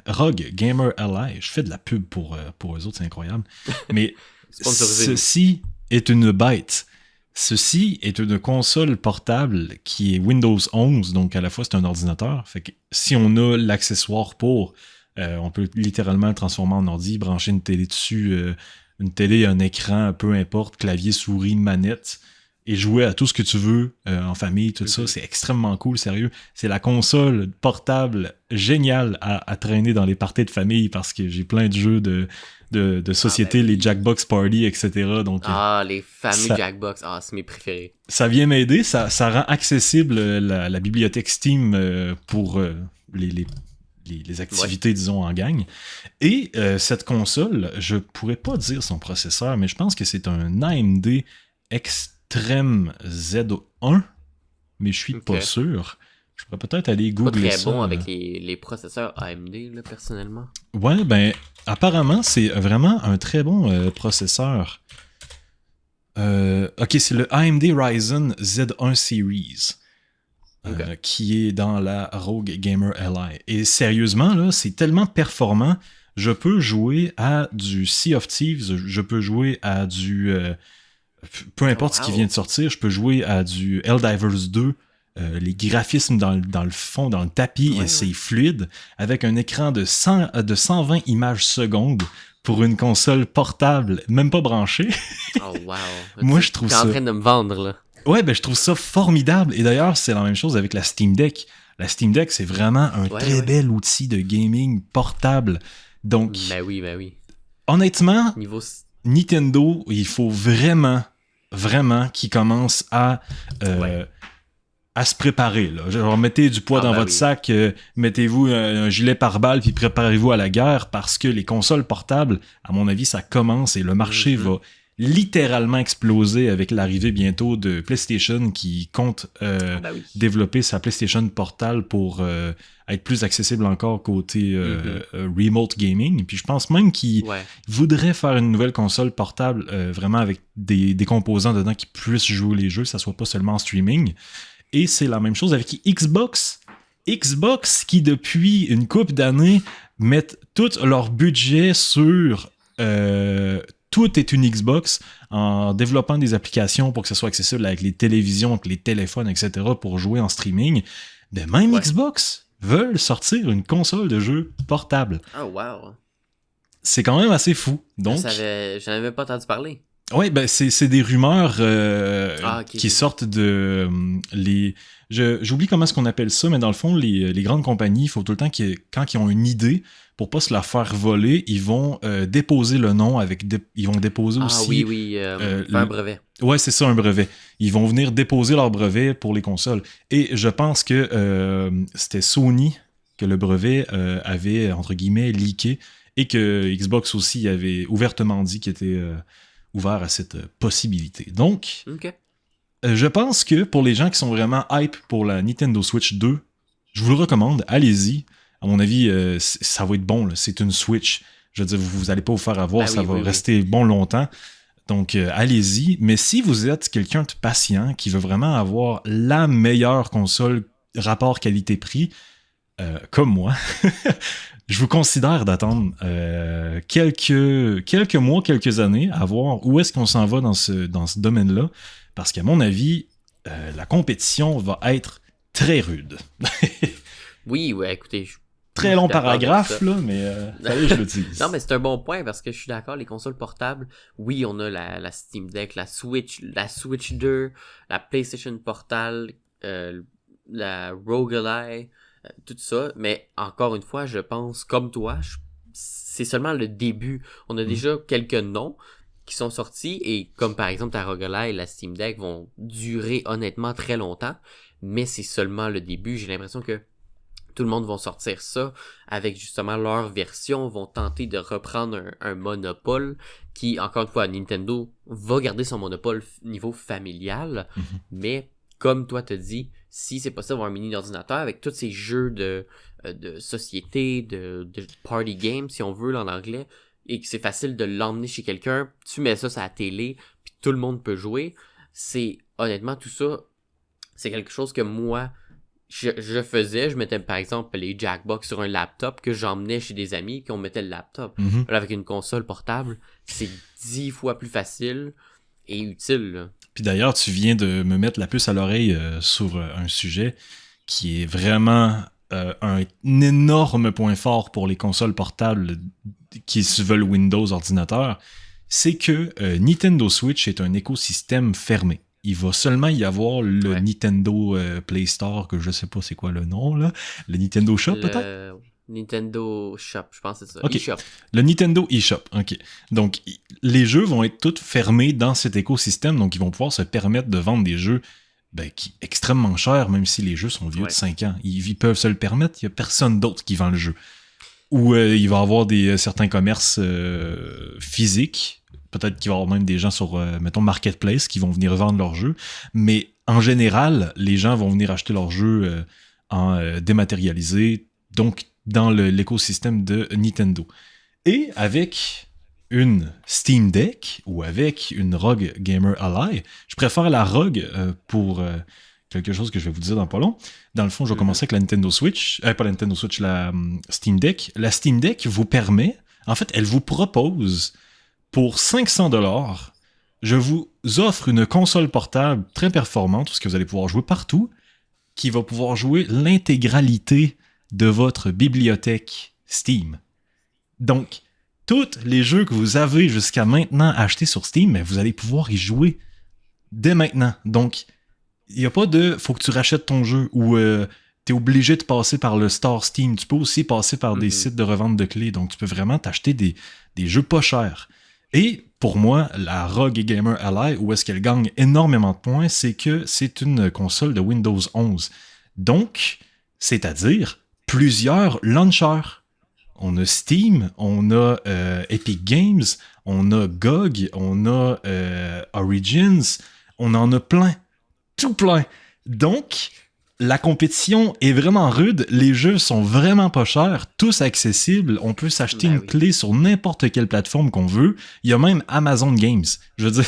Gamer Ally. Je fais de la pub pour eux autres, c'est incroyable. Mais ceci est une bête. Ceci est une console portable qui est Windows 11, donc à la fois c'est un ordinateur. Fait que si on a l'accessoire pour, on peut littéralement le transformer en ordi, brancher une télé dessus, une télé, un écran, peu importe, clavier, souris, manette, et jouer à tout ce que tu veux en famille, tout ça. C'est extrêmement cool, sérieux. C'est la console portable géniale à traîner dans les parties de famille parce que j'ai plein de jeux de société, les Jackbox Party, etc. Donc, les fameux Jackbox, c'est mes préférés. Ça vient m'aider, ça rend accessible la bibliothèque Steam pour les activités, disons, en gang. Et cette console, je pourrais pas dire son processeur, mais je pense que c'est un AMD Extreme Z1, mais je suis pas sûr. Je pourrais peut-être aller googler ça. Pas très bon avec les processeurs AMD, là, personnellement. Ouais, ben, apparemment, c'est vraiment un très bon processeur. Ok, c'est le AMD Ryzen Z1 Series. Qui est dans la Rogue Gamer Ally. Et sérieusement, là, c'est tellement performant. Je peux jouer à du Sea of Thieves, je peux jouer à du... peu importe ce qui vient de sortir, je peux jouer à du Helldivers 2. Les graphismes dans le fond, dans le tapis, et c'est fluide, avec un écran de 120 images secondes pour une console portable, même pas branchée. Oh wow. Moi, je trouve T'es ça... en train de me vendre, là. Ouais, ben je trouve ça formidable. Et d'ailleurs, c'est la même chose avec la Steam Deck. La Steam Deck, c'est vraiment un très bel outil de gaming portable. Donc, Ben oui. honnêtement, Niveau... Nintendo, il faut vraiment qu'ils commencent à se préparer. Là. Genre, mettez du poids dans votre sac, mettez-vous un gilet pare-balles, puis préparez-vous à la guerre, parce que les consoles portables, à mon avis, ça commence et le marché va littéralement exploser avec l'arrivée bientôt de PlayStation qui compte développer sa PlayStation Portal pour être plus accessible encore côté remote gaming. Puis je pense même qu'ils voudraient faire une nouvelle console portable vraiment avec des composants dedans qui puissent jouer les jeux, ça soit pas seulement en streaming. Et c'est la même chose avec Xbox. Xbox qui depuis une couple d'années mettent tout leur budget sur tout est une Xbox en développant des applications pour que ce soit accessible avec les télévisions, avec les téléphones, etc. pour jouer en streaming. Mais même Xbox veulent sortir une console de jeu portable. Oh wow. C'est quand même assez fou. Donc, j'en avais pas entendu parler. Oui, ben c'est des rumeurs qui sortent de j'oublie comment est-ce qu'on appelle ça, mais dans le fond, les grandes compagnies, il faut tout le temps quand ils ont une idée, pour pas se la faire voler, ils vont déposer le nom ils vont déposer aussi... un brevet. Ouais, c'est ça, un brevet. Ils vont venir déposer leur brevet pour les consoles. Et je pense que c'était Sony que le brevet avait, entre guillemets, leaké, et que Xbox aussi avait ouvertement dit qu'il était... ouvert à cette possibilité. Donc, je pense que pour les gens qui sont vraiment hype pour la Nintendo Switch 2, je vous le recommande, allez-y. À mon avis, ça va être bon. Là. C'est une Switch. Je veux dire, vous n'allez pas vous faire avoir, ça va rester bon longtemps. Donc, allez-y. Mais si vous êtes quelqu'un de patient qui veut vraiment avoir la meilleure console rapport qualité-prix, comme moi, je vous considère d'attendre quelques mois, quelques années à voir où est-ce qu'on s'en va dans ce domaine-là. Parce qu'à mon avis, la compétition va être très rude. Oui, écoutez... Très long paragraphe, là, mais fallait que je le dise. Non, mais c'est un bon point parce que je suis d'accord, les consoles portables, oui, on a la Steam Deck, la Switch 2, la PlayStation Portal, la Roguelite, tout ça, mais encore une fois, je pense, comme toi, c'est seulement le début. On a déjà quelques noms qui sont sortis et comme par exemple ta Roguelite et la Steam Deck vont durer honnêtement très longtemps, mais c'est seulement le début. J'ai l'impression que tout le monde va sortir ça avec justement leur version, vont tenter de reprendre un monopole qui, encore une fois, Nintendo va garder son monopole niveau familial, mais comme toi te dis, si c'est possible d'avoir un mini ordinateur avec tous ces jeux de société, de party game, si on veut là, en anglais, et que c'est facile de l'emmener chez quelqu'un, tu mets ça sur la télé, puis tout le monde peut jouer, c'est honnêtement tout ça, c'est quelque chose que moi, je faisais, je mettais par exemple les Jackbox sur un laptop que j'emmenais chez des amis, puis on mettait le laptop. Là, avec une console portable, c'est 10 fois plus facile et utile. Là. Puis d'ailleurs, tu viens de me mettre la puce à l'oreille sur un sujet qui est vraiment un énorme point fort pour les consoles portables qui se veulent Windows ordinateur, c'est que Nintendo Switch est un écosystème fermé. Il va seulement y avoir le Nintendo Play Store, que je sais pas c'est quoi le nom, là. Le Nintendo Shop, peut-être? Nintendo Shop, je pense que c'est ça. Okay. eShop. Le Nintendo eShop, ok. Donc, les jeux vont être tous fermés dans cet écosystème, donc ils vont pouvoir se permettre de vendre des jeux qui extrêmement chers, même si les jeux sont vieux de 5 ans. Ils peuvent se le permettre, il n'y a personne d'autre qui vend le jeu. Ou il va y avoir certains commerces physiques. Peut-être qu'il va y avoir même des gens sur, mettons, Marketplace qui vont venir vendre leurs jeux. Mais en général, les gens vont venir acheter leurs jeux en dématérialisé, donc dans l'écosystème de Nintendo. Et avec une Steam Deck ou avec une ROG Gamer Ally, je préfère la ROG pour quelque chose que je vais vous dire dans pas long. Dans le fond, je vais commencer avec la Nintendo Switch. Pas la Nintendo Switch, la Steam Deck. La Steam Deck vous permet, en fait, elle vous propose... Pour 500$, je vous offre une console portable très performante, parce que vous allez pouvoir jouer partout, qui va pouvoir jouer l'intégralité de votre bibliothèque Steam. Donc, tous les jeux que vous avez jusqu'à maintenant achetés sur Steam, mais vous allez pouvoir y jouer dès maintenant. Donc, il n'y a pas de faut que tu rachètes ton jeu ou tu es obligé de passer par le store Steam. Tu peux aussi passer par des sites de revente de clés. Donc, tu peux vraiment t'acheter des jeux pas chers. Et pour moi, la ROG Gamer Ally, où est-ce qu'elle gagne énormément de points, c'est que c'est une console de Windows 11. Donc, c'est-à-dire plusieurs launchers. On a Steam, on a Epic Games, on a GOG, on a Origins, on en a plein. Tout plein. Donc, la compétition est vraiment rude. Les jeux sont vraiment pas chers, tous accessibles. On peut s'acheter une clé sur n'importe quelle plateforme qu'on veut. Il y a même Amazon Games. Je veux dire,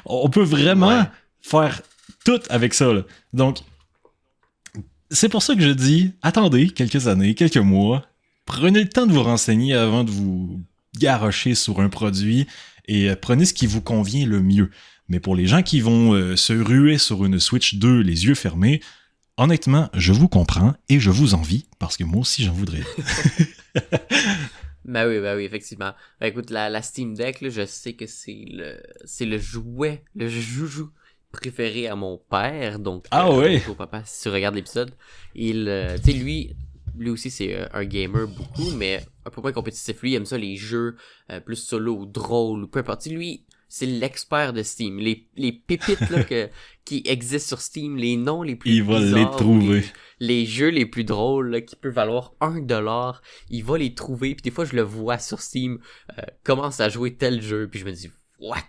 on peut vraiment faire tout avec ça. Là. Donc, c'est pour ça que je dis, attendez quelques années, quelques mois, prenez le temps de vous renseigner avant de vous garrocher sur un produit et prenez ce qui vous convient le mieux. Mais pour les gens qui vont se ruer sur une Switch 2 les yeux fermés, honnêtement, je vous comprends et je vous envie parce que moi aussi j'en voudrais. Ben oui, effectivement. Ben écoute, la Steam Deck, là, je sais que c'est le jouet, le joujou préféré à mon père. Donc, bonjour papa, si tu regardes l'épisode, tu sais, lui aussi c'est un gamer beaucoup, mais un peu moins compétitif. Lui, il aime ça les jeux plus solo ou drôles ou peu importe. Lui, c'est l'expert de Steam. Les pépites là, qui existent sur Steam, les noms les plus bizarres, il va les trouver. Les jeux les plus drôles là, qui peuvent valoir $1, il va les trouver. Puis des fois, je le vois sur Steam, commence à jouer tel jeu, puis je me dis « What?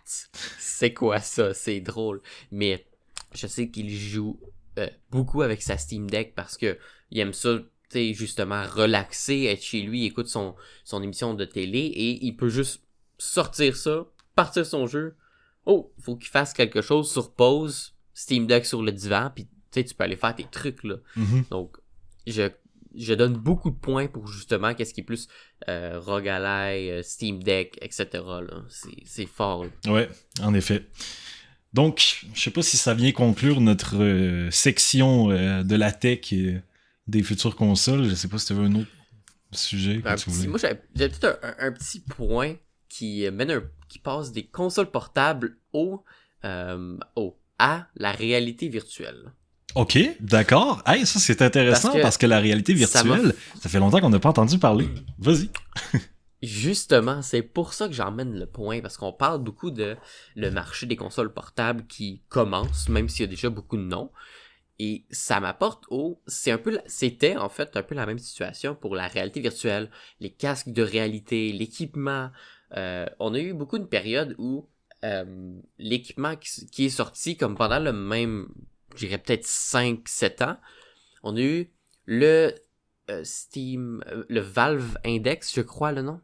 C'est quoi ça? C'est drôle. » Mais je sais qu'il joue beaucoup avec sa Steam Deck parce que il aime ça, tu sais, justement, relaxer, être chez lui, il écoute son émission de télé et il peut juste sortir ça, partir son jeu. Oh, faut qu'il fasse quelque chose sur pause, Steam Deck sur le divan, puis tu sais, tu peux aller faire tes trucs, là. Mm-hmm. Donc, je donne beaucoup de points pour justement qu'est-ce qui est plus ROG Ally, Steam Deck, etc. Là. C'est fort. Là. Ouais, en effet. Donc, je sais pas si ça vient conclure notre section de la tech et des futures consoles. Je sais pas si tu veux un autre sujet que tu voulais. Moi, j'avais peut-être un petit point qui passe des consoles portables à la réalité virtuelle. Ok, d'accord. Hey, ça c'est intéressant parce que la réalité virtuelle, ça fait longtemps qu'on n'a pas entendu parler. Vas-y. Justement, c'est pour ça que j'emmène le point, parce qu'on parle beaucoup de le marché des consoles portables qui commence, même s'il y a déjà beaucoup de noms. Et ça m'apporte c'était en fait un peu la même situation pour la réalité virtuelle, les casques de réalité, l'équipement. On a eu beaucoup de périodes où l'équipement qui est sorti, comme pendant le même, je dirais peut-être 5-7 ans, on a eu le Steam, le Valve Index, je crois le nom.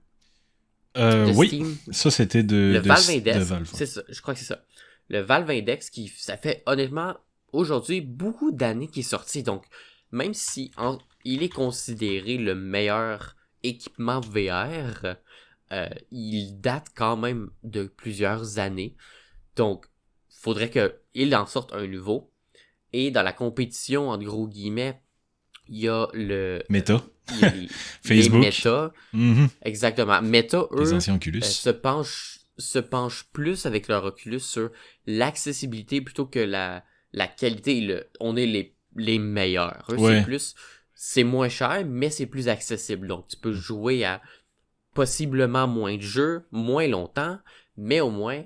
Oui, Steam. Ça c'était le Valve Index, de Valve. c'est ça, je crois que c'est ça. Le Valve Index, ça fait honnêtement aujourd'hui beaucoup d'années qu'il est sorti, donc même si il est considéré le meilleur équipement VR, il date quand même de plusieurs années, donc faudrait qu'il en sorte un nouveau. Et dans la compétition, entre gros guillemets, il y a le... Meta. Facebook. Les Meta. Mm-hmm. Exactement. Meta, eux, les anciens Oculus. se penchent plus avec leur Oculus sur l'accessibilité plutôt que la qualité. On est les meilleurs. Eux, c'est moins cher, mais c'est plus accessible. Donc, tu peux jouer à possiblement moins de jeux, moins longtemps, mais au moins,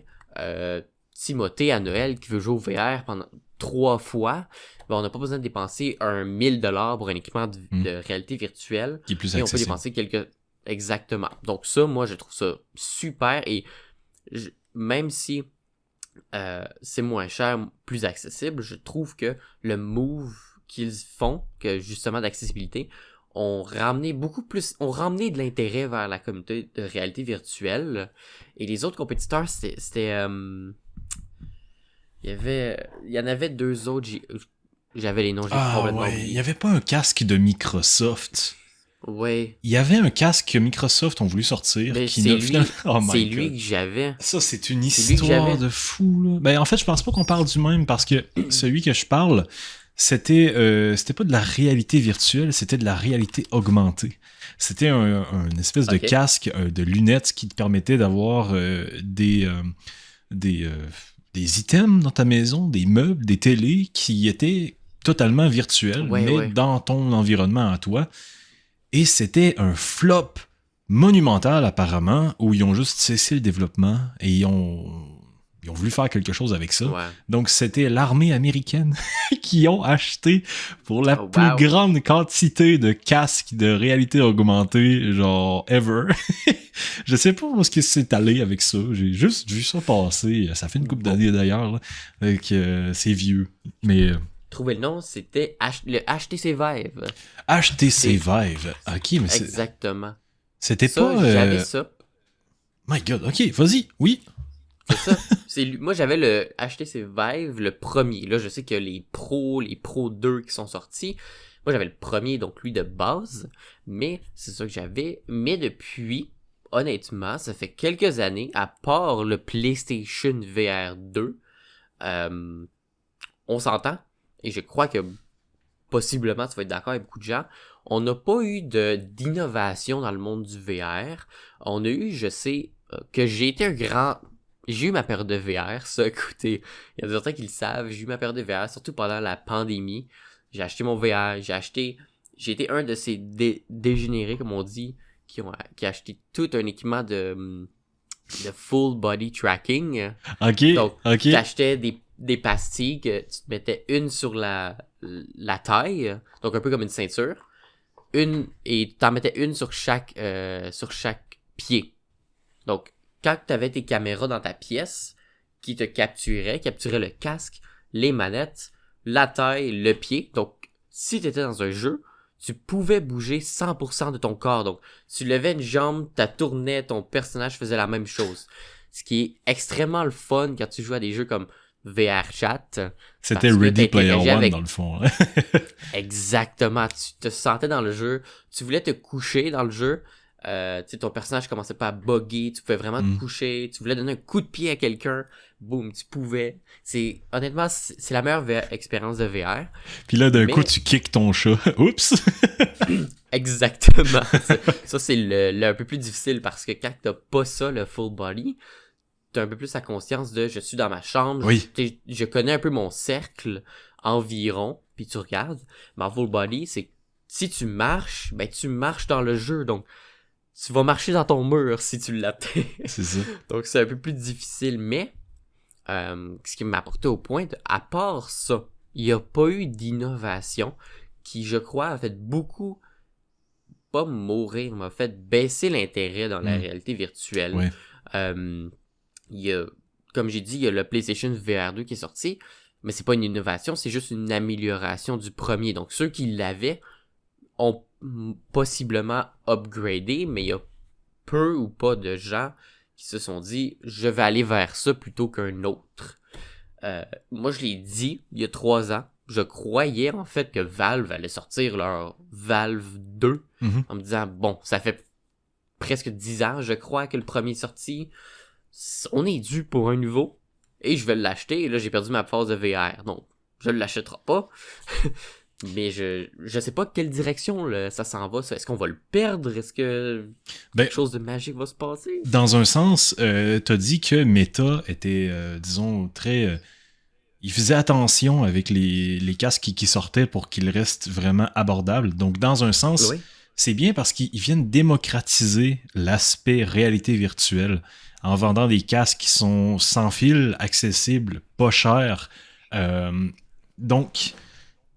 Timothée à Noël qui veut jouer au VR pendant 3 fois, ben on n'a pas besoin de dépenser $1000 pour un équipement de réalité virtuelle. Qui est plus accessible. Et on peut dépenser Exactement. Donc ça, moi, je trouve ça super. Et même si c'est moins cher, plus accessible, je trouve que le move qu'ils font, que justement d'accessibilité, ont ramené de l'intérêt vers la communauté de réalité virtuelle. Et les autres compétiteurs, c'était il y en avait 2 autres, j'avais les noms, j'ai complètement oublié. Il y avait pas un casque de Microsoft. Ouais. Il y avait un casque que Microsoft ont voulu sortir. Mais qui c'est lui que j'avais. Ça, c'est une histoire de fou, là. Ben, en fait, je pense pas qu'on parle du même parce que celui que je parle, c'était pas de la réalité virtuelle, c'était de la réalité augmentée. C'était une espèce de casque, de lunettes qui te permettait d'avoir des items dans ta maison, des meubles, des télés qui étaient totalement virtuels, mais dans ton environnement à toi. Et c'était un flop monumental apparemment, où ils ont juste cessé le développement et ils ont voulu faire quelque chose avec ça. Ouais. Donc c'était l'armée américaine qui ont acheté pour la plus grande quantité de casques de réalité augmentée, genre ever. Je sais pas où est-ce que c'est allé avec ça. J'ai juste vu ça passer. Ça fait une couple d'années d'ailleurs. Là, avec, c'est vieux. Mais... Trouver le nom, c'était le HTC Vive. HTC Vive. Ok, mais c'est... Exactement. C'était ça, pas... J'avais ça. My God, ok, vas-y, oui. C'est ça. Moi, j'avais le HTC Vive, le premier. Là, je sais qu'il y a les Pro 2 qui sont sortis. Moi, j'avais le premier, donc lui de base. Mais c'est ça que j'avais. Mais depuis, honnêtement, ça fait quelques années, à part le PlayStation VR 2, on s'entend. Et je crois que possiblement, tu vas être d'accord avec beaucoup de gens, on n'a pas eu d'innovation dans le monde du VR. On a eu, je sais, que j'ai été un grand... J'ai eu ma période de VR, ça, écoutez, il y a des gens qui le savent, j'ai eu ma période de VR, surtout pendant la pandémie. J'ai acheté mon VR, j'ai été un de ces dégénérés, comme on dit, qui a acheté tout un équipement de full body tracking. Ok, donc, ok. Tu achetais des pastilles que tu te mettais une sur la taille, donc un peu comme une ceinture, et t'en mettais une sur chaque pied. Donc, quand tu avais tes caméras dans ta pièce qui te capturaient le casque, les manettes, la taille, le pied. Donc, si tu étais dans un jeu, tu pouvais bouger 100% de ton corps. Donc, tu levais une jambe, tu tournais, ton personnage faisait la même chose. Ce qui est extrêmement le fun quand tu joues à des jeux comme VR Chat. C'était Ready Player One dans le fond. Exactement. Tu te sentais dans le jeu. Tu voulais te coucher dans le jeu. Ton personnage commençait pas à bugger, tu pouvais vraiment te coucher, tu voulais donner un coup de pied à quelqu'un, boum, tu pouvais. Honnêtement, c'est la meilleure expérience de VR. Puis là, d'un coup, tu kicks ton chat. Oups! Exactement. Ça, c'est le un peu plus difficile parce que quand t'as pas ça, le full body, t'as un peu plus la conscience de je suis dans ma chambre, je connais un peu mon cercle environ, puis tu regardes. Mais en full body, c'est si tu marches, ben tu marches dans le jeu, donc tu vas marcher dans ton mur si tu l'atteins. C'est ça. Donc, c'est un peu plus difficile. Mais, ce qui m'a apporté au point, à part ça, il n'y a pas eu d'innovation qui, je crois, a fait beaucoup, pas mourir, m'a fait baisser l'intérêt dans la réalité virtuelle. Ouais. Il y a, comme j'ai dit, il y a le PlayStation VR 2 qui est sorti, mais c'est pas une innovation, c'est juste une amélioration du premier. Donc, ceux qui l'avaient ont possiblement upgradé, mais il y a peu ou pas de gens qui se sont dit je vais aller vers ça plutôt qu'un autre. Moi je l'ai dit il y a 3 ans, je croyais en fait que Valve allait sortir leur Valve 2 en me disant bon, ça fait presque 10 ans je crois que le premier est sorti, on est dû pour un nouveau et je vais l'acheter et là j'ai perdu ma phase de VR, donc je ne l'achèterai pas. Mais je sais pas quelle direction là, ça s'en va. Est-ce qu'on va le perdre? Est-ce que quelque chose de magique va se passer? Dans un sens, t'as dit que Meta était, disons, très... il faisait attention avec les casques qui sortaient pour qu'ils restent vraiment abordables. Donc, dans un sens, c'est bien parce qu'ils viennent démocratiser l'aspect réalité virtuelle en vendant des casques qui sont sans fil, accessibles, pas chers. Donc...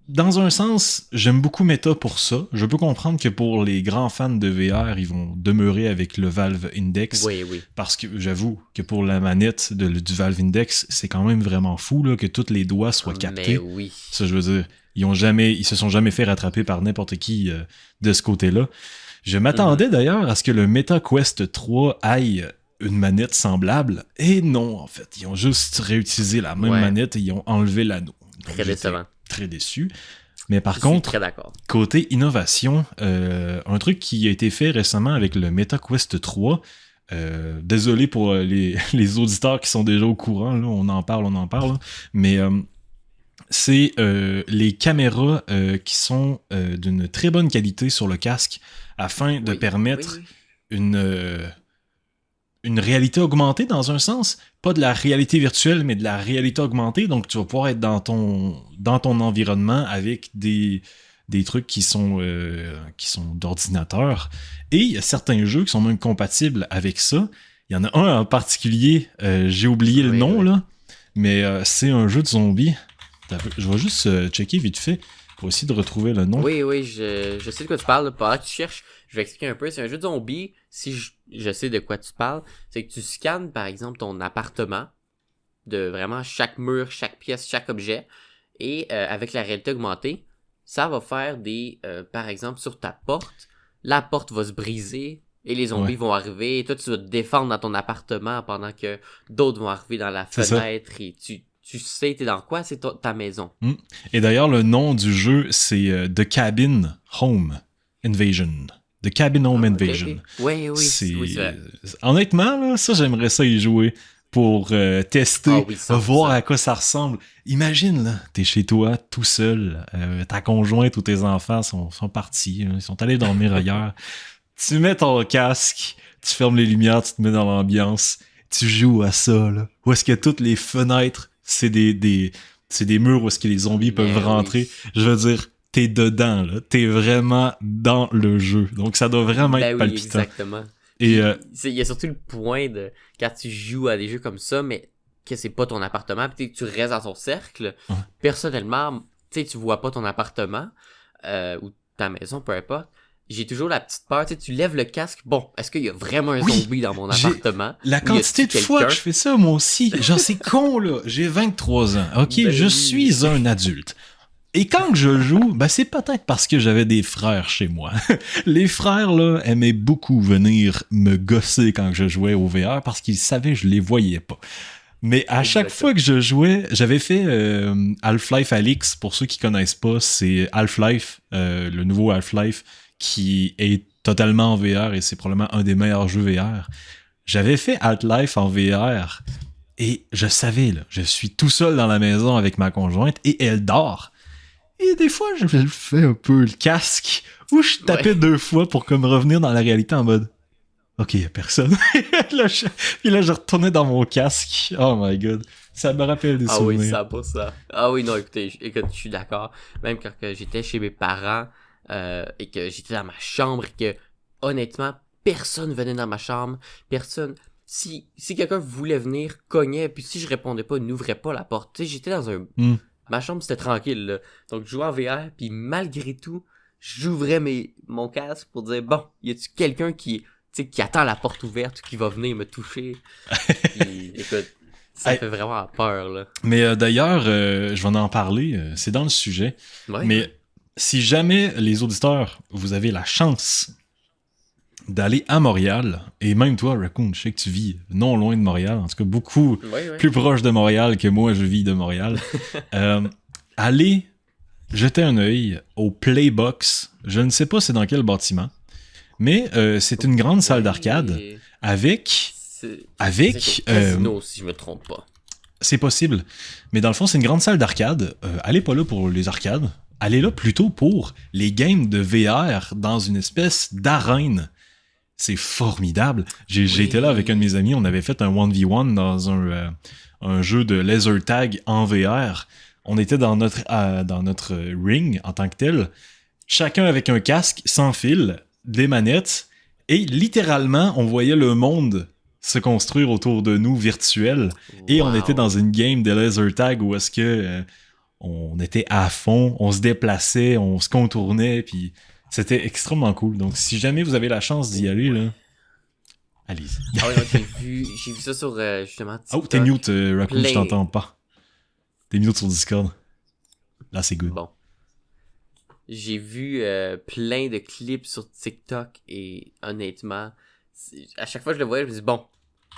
Dans un sens, j'aime beaucoup Meta pour ça. Je peux comprendre que pour les grands fans de VR, ils vont demeurer avec le Valve Index. Oui. Parce que j'avoue que pour la manette du Valve Index, c'est quand même vraiment fou là, que tous les doigts soient captés. Mais oui. Ça, je veux dire, ils se sont jamais fait rattraper par n'importe qui de ce côté-là. Je m'attendais d'ailleurs à ce que le Meta Quest 3 aille une manette semblable. Et non, en fait. Ils ont juste réutilisé la même manette et ils ont enlevé l'anneau. Très décevant. Très déçu. Mais par contre, très d'accord. Côté innovation, un truc qui a été fait récemment avec le MetaQuest 3, désolé pour les auditeurs qui sont déjà au courant, là, on en parle, mais c'est les caméras qui sont d'une très bonne qualité sur le casque afin de permettre une réalité augmentée dans un sens. Pas de la réalité virtuelle, mais de la réalité augmentée. Donc, tu vas pouvoir être dans ton environnement avec des trucs qui sont d'ordinateur. Et il y a certains jeux qui sont même compatibles avec ça. Il y en a un en particulier, j'ai oublié le nom, là, mais c'est un jeu de zombies. Je vais juste checker vite fait pour essayer de retrouver le nom. Oui, je sais de quoi tu parles. Pendant que tu cherches, je vais expliquer un peu. C'est un jeu de zombies. Si je sais de quoi tu parles, c'est que tu scannes, par exemple, ton appartement, de vraiment chaque mur, chaque pièce, chaque objet, et avec la réalité augmentée, ça va faire par exemple, sur ta porte, la porte va se briser, et les zombies vont arriver, et toi, tu vas te défendre dans ton appartement pendant que d'autres vont arriver dans la fenêtre, et tu sais, t'es dans quoi? C'est ta maison. Et d'ailleurs, le nom du jeu, c'est The Cabin Home Invasion. The Cabin Home Invasion. Okay. Oui, c'est vrai. Honnêtement, là, ça, j'aimerais ça y jouer pour tester, voir à quoi ça ressemble. Imagine, là, t'es chez toi, tout seul, ta conjointe ou tes enfants sont partis, ils sont allés dormir ailleurs. Tu mets ton casque, tu fermes les lumières, tu te mets dans l'ambiance, tu joues à ça, là. Où est-ce que toutes les fenêtres, c'est des murs où est-ce que les zombies peuvent rentrer. Je veux dire, t'es dedans, là. T'es vraiment dans le jeu. Donc, ça doit vraiment être palpitant. Exactement. Et il y a surtout le point de quand tu joues à des jeux comme ça, mais que c'est pas ton appartement, pis tu restes dans ton cercle. Personnellement, tu sais, tu vois pas ton appartement ou ta maison, peu importe. J'ai toujours la petite peur, tu lèves le casque, bon, est-ce qu'il y a vraiment un zombie dans mon appartement? La quantité de fois que je fais ça, moi aussi, genre c'est con, là, j'ai 23 ans, ok, je suis un adulte. Et quand je joue, ben c'est peut-être parce que j'avais des frères chez moi. Les frères, là, aimaient beaucoup venir me gosser quand je jouais au VR parce qu'ils savaient que je les voyais pas. Mais à chaque fois que je jouais, j'avais fait Half-Life Alyx, pour ceux qui connaissent pas, c'est Half-Life, le nouveau Half-Life, qui est totalement en VR et c'est probablement un des meilleurs jeux VR. J'avais fait Half-Life en VR et je savais, là, je suis tout seul dans la maison avec ma conjointe et elle dort. Et des fois, je fais un peu le casque où je tapais 2 fois pour comme revenir dans la réalité en mode OK, y a personne. Puis là, je retournais dans mon casque. Oh my god. Ça me rappelle des souvenirs. Ah oui, 100%. Ah oui, non, écoute, je suis d'accord. Même quand j'étais chez mes parents et que j'étais dans ma chambre et que, honnêtement, personne venait dans ma chambre. Personne... Si quelqu'un voulait venir, cognait, puis si je répondais pas, n'ouvrait pas la porte. Tu sais, j'étais dans un... Ma chambre, c'était tranquille, là. Donc, je jouais en VR, puis malgré tout, j'ouvrais mon casque pour dire, bon, y a-tu quelqu'un qui attend la porte ouverte, qui va venir me toucher? Puis, écoute, ça fait vraiment peur, là. Mais d'ailleurs, je vais en parler, c'est dans le sujet. Ouais. Mais si jamais les auditeurs, vous avez la chance d'aller à Montréal, et même toi, Raccoon, je sais que tu vis non loin de Montréal, en tout cas beaucoup plus proche de Montréal que moi, je vis de Montréal. Allez jeter un œil au Playbox. Je ne sais pas c'est dans quel bâtiment, mais c'est une grande salle d'arcade avec... C'est casino, si je me trompe pas. C'est possible, mais dans le fond, c'est une grande salle d'arcade. Allez pas là pour les arcades, allez là plutôt pour les games de VR dans une espèce d'arène. C'est formidable. J'ai été là avec un de mes amis, on avait fait un 1v1 dans un jeu de laser tag en VR. On était dans notre ring en tant que tel, chacun avec un casque sans fil, des manettes, et littéralement, on voyait le monde se construire autour de nous virtuel, et on était dans une game de laser tag où est-ce que on était à fond, on se déplaçait, on se contournait, puis c'était extrêmement cool. Donc, si jamais vous avez la chance d'y aller, là, allez-y. Ah ouais, j'ai vu ça sur, justement, TikTok. Oh, t'es mute, Raccoon, je t'entends pas. T'es mute sur Discord. Là, c'est good. Bon. J'ai vu plein de clips sur TikTok et honnêtement, à chaque fois que je le voyais, je me dis, bon,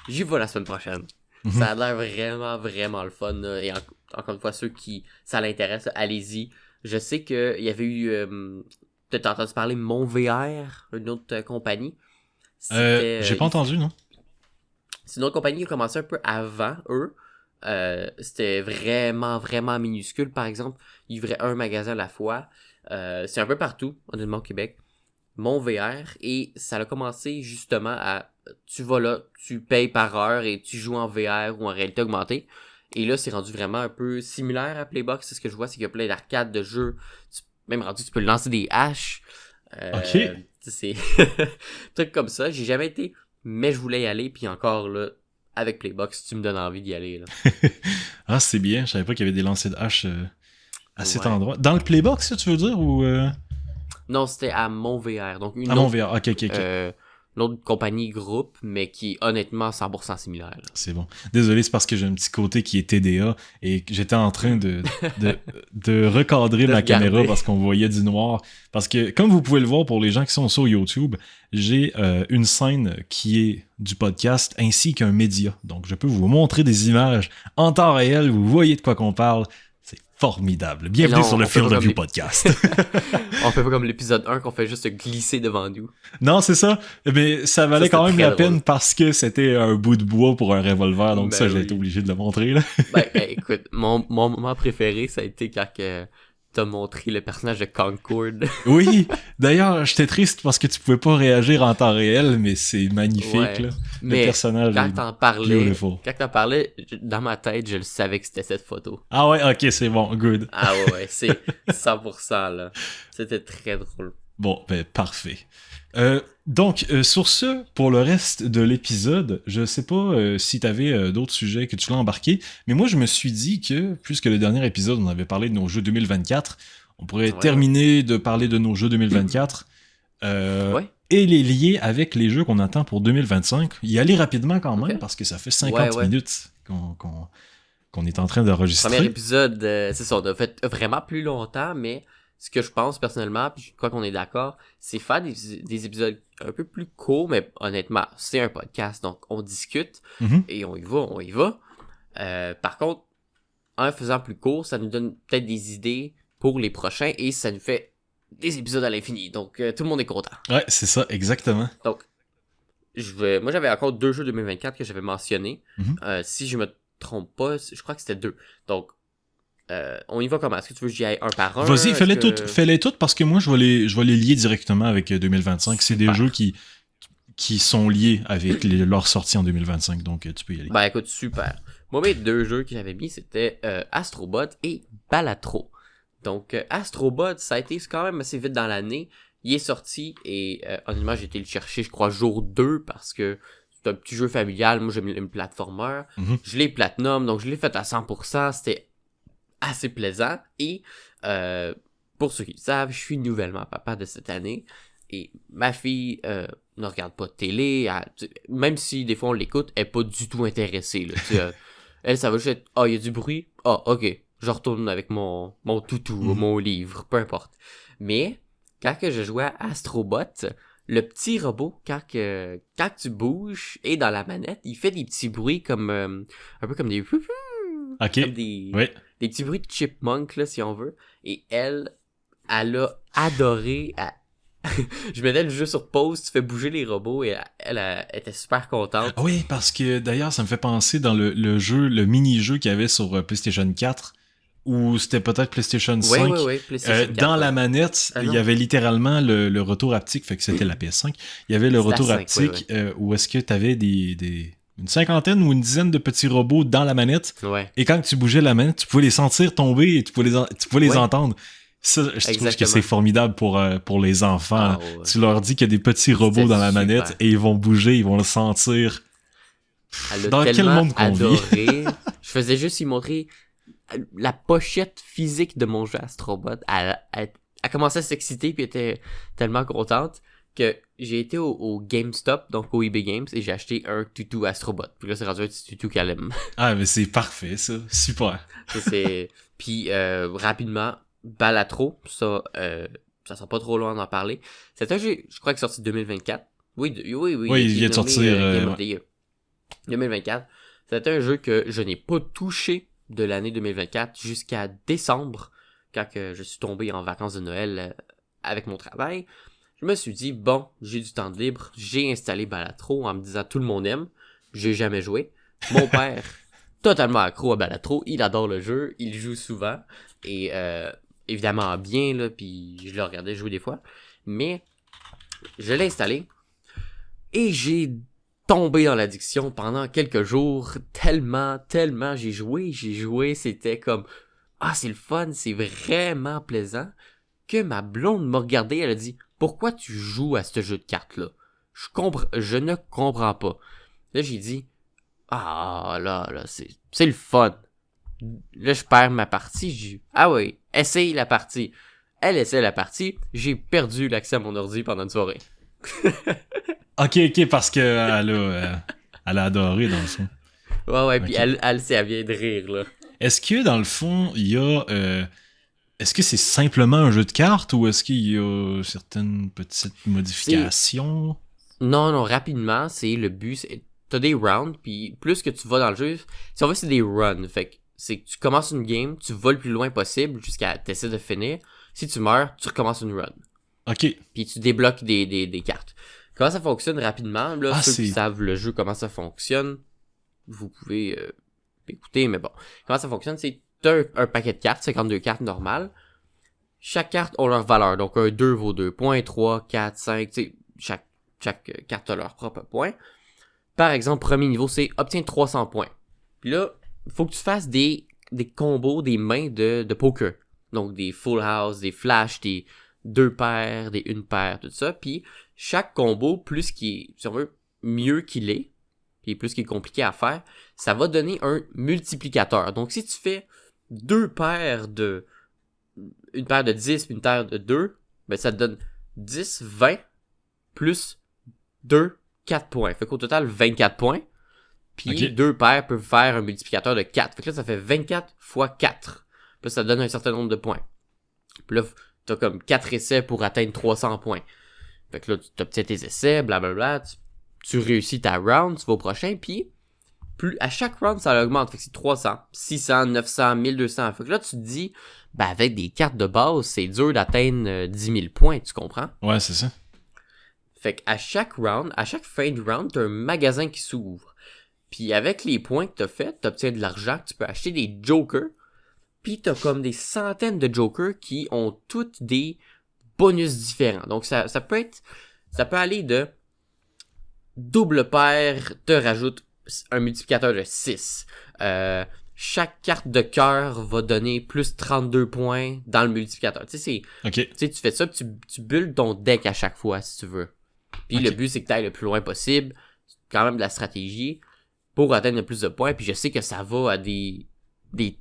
j'y vais la semaine prochaine. Ça a l'air vraiment, vraiment le fun. Là. Et encore une fois, ceux qui ça l'intéresse, allez-y. Je sais qu'il y avait eu... peut-être entendu parler Mon VR, une autre compagnie. J'ai pas entendu, non? C'est une autre compagnie qui a commencé un peu avant eux. C'était vraiment, vraiment minuscule. Par exemple, il livrait un magasin à la fois. C'est un peu partout, honnêtement, au Québec. Mon VR, et ça a commencé justement à... Tu vas là, tu payes par heure et tu joues en VR ou en réalité augmentée. Et là, c'est rendu vraiment un peu similaire à Playbox. C'est ce que je vois, c'est qu'il y a plein d'arcades, de jeux. Même rendu, tu peux lancer des haches. OK. C'est trucs comme ça. J'ai jamais été, mais je voulais y aller. Puis encore là, avec Playbox, tu me donnes envie d'y aller. Là. Ah, c'est bien. Je savais pas qu'il y avait des lancers de hache à cet Ouais. endroit. Dans le Playbox, ça, tu veux dire, ou... Non, c'était à Mon-VR. Donc une À mon autre, VR. OK. une autre compagnie groupe, mais qui est honnêtement 100% similaire. Là. C'est bon. Désolé, c'est parce que j'ai un petit côté qui est TDA et que j'étais en train de, de recadrer De ma regarder. caméra parce qu'on voyait du noir. Parce que, comme vous pouvez le voir pour les gens qui sont sur YouTube, j'ai une scène qui est du podcast ainsi qu'un média. Donc, je peux vous montrer des images en temps réel. Vous voyez de quoi qu'on parle. C'est formidable. Bienvenue là, sur le on fait Field pas of comme View les- podcast. On fait pas comme l'épisode 1 qu'on fait juste glisser devant nous. Non, c'est ça. Mais ça valait c'était quand même très la drôle. peine parce que c'était un bout de bois pour un revolver. Donc Ben ça, j'ai oui. été obligé de le montrer, là. Écoute, mon moment préféré, ça a été quand que t'as montré le personnage de Concord. Oui, d'ailleurs, j'étais triste parce que tu pouvais pas réagir en temps réel, mais c'est magnifique, Ouais. là. Le Mais personnage quand est t'en parlais, beautiful. dans ma tête, je le savais que c'était cette photo. Ah ouais, ok, c'est bon, good. Ah ouais, c'est 100% là. C'était très drôle. Bon, ben, parfait. Donc, sur ce, pour le reste de l'épisode, je sais pas si t'avais d'autres sujets que tu voulais embarquer, mais moi, je me suis dit que, puisque le dernier épisode, on avait parlé de nos jeux 2024, on pourrait Ouais, terminer de parler de nos jeux 2024 Ouais. et les lier avec les jeux qu'on attend pour 2025. Y aller rapidement quand même, Ok. parce que ça fait 50 Ouais. minutes qu'on est en train d'enregistrer. Premier épisode, c'est ça, on a fait vraiment plus longtemps, mais ce que je pense personnellement, puis je crois qu'on est d'accord, c'est faire des épisodes un peu plus courts, mais honnêtement, c'est un podcast, donc on discute Mhm. et on y va. Par contre, en faisant plus court, ça nous donne peut-être des idées pour les prochains et ça nous fait des épisodes à l'infini. Donc tout le monde est content. Ouais, c'est ça, exactement. Donc, moi j'avais encore 2 jeux 2024 que j'avais mentionnés. Mhm. Si je me trompe pas, je crois que c'était 2. Donc, on y va comment? Est-ce que tu veux que j'y aille un par un? Vas-y, Est-ce que- fais-les toutes parce que moi, je vais les lier directement avec 2025. C'est des Super. jeux qui sont liés avec leur sortie en 2025, donc tu peux y aller. Ben écoute, super. Moi, mes 2 jeux que j'avais mis, c'était Astrobot et Balatro. Donc, Astrobot, ça a été quand même assez vite dans l'année. Il est sorti et honnêtement, j'ai été le chercher, je crois, jour 2 parce que c'est un petit jeu familial. Moi, j'aime le platformer. Mhm. Je l'ai platinum, donc je l'ai fait à 100%. C'était assez plaisant. Et pour ceux qui le savent, je suis nouvellement papa de cette année. Et ma fille ne regarde pas de télé. Même si des fois on l'écoute, elle est pas du tout intéressée. Là, elle, ça va juste être « Ah, il y a du bruit? Ah, ok. Je retourne avec mon toutou, mon livre, peu importe. » Mais, quand que je jouais à Astrobot, le petit robot, quand tu bouges et dans la manette, il fait des petits bruits comme un peu comme des Ok. comme des petits bruits de chipmunk là si on veut. Et elle a adoré. Je mettais le jeu sur pause, tu fais bouger les robots et elle était super contente. Ah oui, parce que d'ailleurs, ça me fait penser dans le jeu, le mini-jeu qu'il y avait sur PlayStation 4, ou c'était peut-être PlayStation 5. Oui, PlayStation 4. Dans la manette, Ah il non. y avait littéralement le retour haptique, fait que c'était la PS5. Il y avait le C'est la retour 5, haptique où est-ce que tu avais une cinquantaine ou une dizaine de petits robots dans la manette. Ouais. Et quand tu bougeais la manette, tu pouvais les sentir tomber et tu pouvais les Ouais. entendre. Ça, je trouve que Exactement. c'est formidable pour les enfants. Ah, ouais. Tu leur dis qu'il y a des petits robots C'était dans la super. manette et ils vont bouger, ils vont le sentir. Elle a Dans quel tellement monde qu'on vit? adoré. Je faisais juste lui montrer la pochette physique de mon jeu Astrobot. Elle commençait à s'exciter puis elle était tellement contente que j'ai été au GameStop, donc au eBay Games, et j'ai acheté un toutou Astrobot. Puis là, c'est rendu un petit toutou qu'elle aime. Ah, mais c'est parfait, ça. Super. Ça, c'est... Puis, rapidement, Balatro, ça sera pas trop loin d'en parler. C'est un jeu, je crois, qui est sorti 2024. Oui, Oui, il est vient de nommé, sortir, Game ouais. of the Year. 2024. C'est un jeu que je n'ai pas touché de l'année 2024 jusqu'à décembre, quand que je suis tombé en vacances de Noël avec mon travail. Je me suis dit, bon, j'ai du temps de libre, j'ai installé Balatro en me disant tout le monde aime, j'ai jamais joué. Mon père totalement accro à Balatro. Il adore le jeu, il joue souvent. Et évidemment bien, là, puis je le regardais jouer des fois. Mais je l'ai installé et j'ai tombé dans l'addiction pendant quelques jours. Tellement j'ai joué, c'était comme... Ah, c'est le fun, c'est vraiment plaisant. Que ma blonde m'a regardé, elle a dit « Pourquoi tu joues à ce jeu de cartes-là? Je ne comprends pas. » Là, j'ai dit « Ah, là, c'est le fun. » Là, je perds ma partie. J'ai dit « Ah oui, essaye la partie. » Elle essaie la partie. J'ai perdu l'accès à mon ordi pendant une soirée. Ok, parce que elle a adoré, dans le fond. Ouais, okay. Puis elle vient de rire, là. Est-ce que, dans le fond, il y a... est-ce que c'est simplement un jeu de cartes ou est-ce qu'il y a certaines petites modifications? Non, rapidement, c'est le but, t'as des rounds, puis plus que tu vas dans le jeu, si on veut, c'est des runs. Fait que c'est que tu commences une game, tu vas le plus loin possible jusqu'à t'essaies de finir. Si tu meurs, tu recommences une run. Ok. Puis tu débloques des cartes. Comment ça fonctionne rapidement? Là, ceux qui savent le jeu, comment ça fonctionne, vous pouvez écouter, mais bon. Comment ça fonctionne, c'est t'as un paquet de cartes, 52 cartes normales. Chaque carte a leur valeur. Donc un 2 vaut 2 points, 3, 4, 5, tu sais, chaque carte a leur propre point. Par exemple, premier niveau, c'est obtient 300 points. Puis là, il faut que tu fasses des combos, des mains de poker. Donc des full house, des flash, des 2 paires, des 1 paire, tout ça. Puis chaque combo, plus qu'il est, si on veut, mieux qu'il est, puis plus qu'il est compliqué à faire, ça va donner un multiplicateur. Donc si tu fais 2 paires de... une paire de 10, une paire de 2, ben ça te donne 10, 20, plus 2, 4 points. Fait qu'au total, 24 points. Puis 2 paires peuvent faire un multiplicateur de 4. Fait que là, ça fait 24 fois 4. Puis là, ça donne un certain nombre de points. Puis là, t'as comme 4 essais pour atteindre 300 points. Fait que là, tu obtiens tes essais, blablabla. Tu réussis ta round, tu vas au prochain, puis à chaque round, ça augmente. Fait que c'est 300, 600, 900, 1200. Fait que là, tu te dis, ben avec des cartes de base, c'est dur d'atteindre 10 000 points, tu comprends? Ouais, c'est ça. Fait qu'à chaque round, à chaque fin de round, t'as un magasin qui s'ouvre. Puis avec les points que t'as fait, t'obtiens de l'argent, tu peux acheter des jokers. Puis t'as comme des centaines de jokers qui ont toutes des bonus différents. Donc ça peut aller de double paire te rajoute un multiplicateur de 6. Chaque carte de cœur va donner plus 32 points dans le multiplicateur. Tu sais, tu fais ça, tu bulles ton deck à chaque fois, si tu veux. Puis le but, c'est que tu ailles le plus loin possible. C'est quand même de la stratégie pour atteindre le plus de points. Puis je sais que ça va à des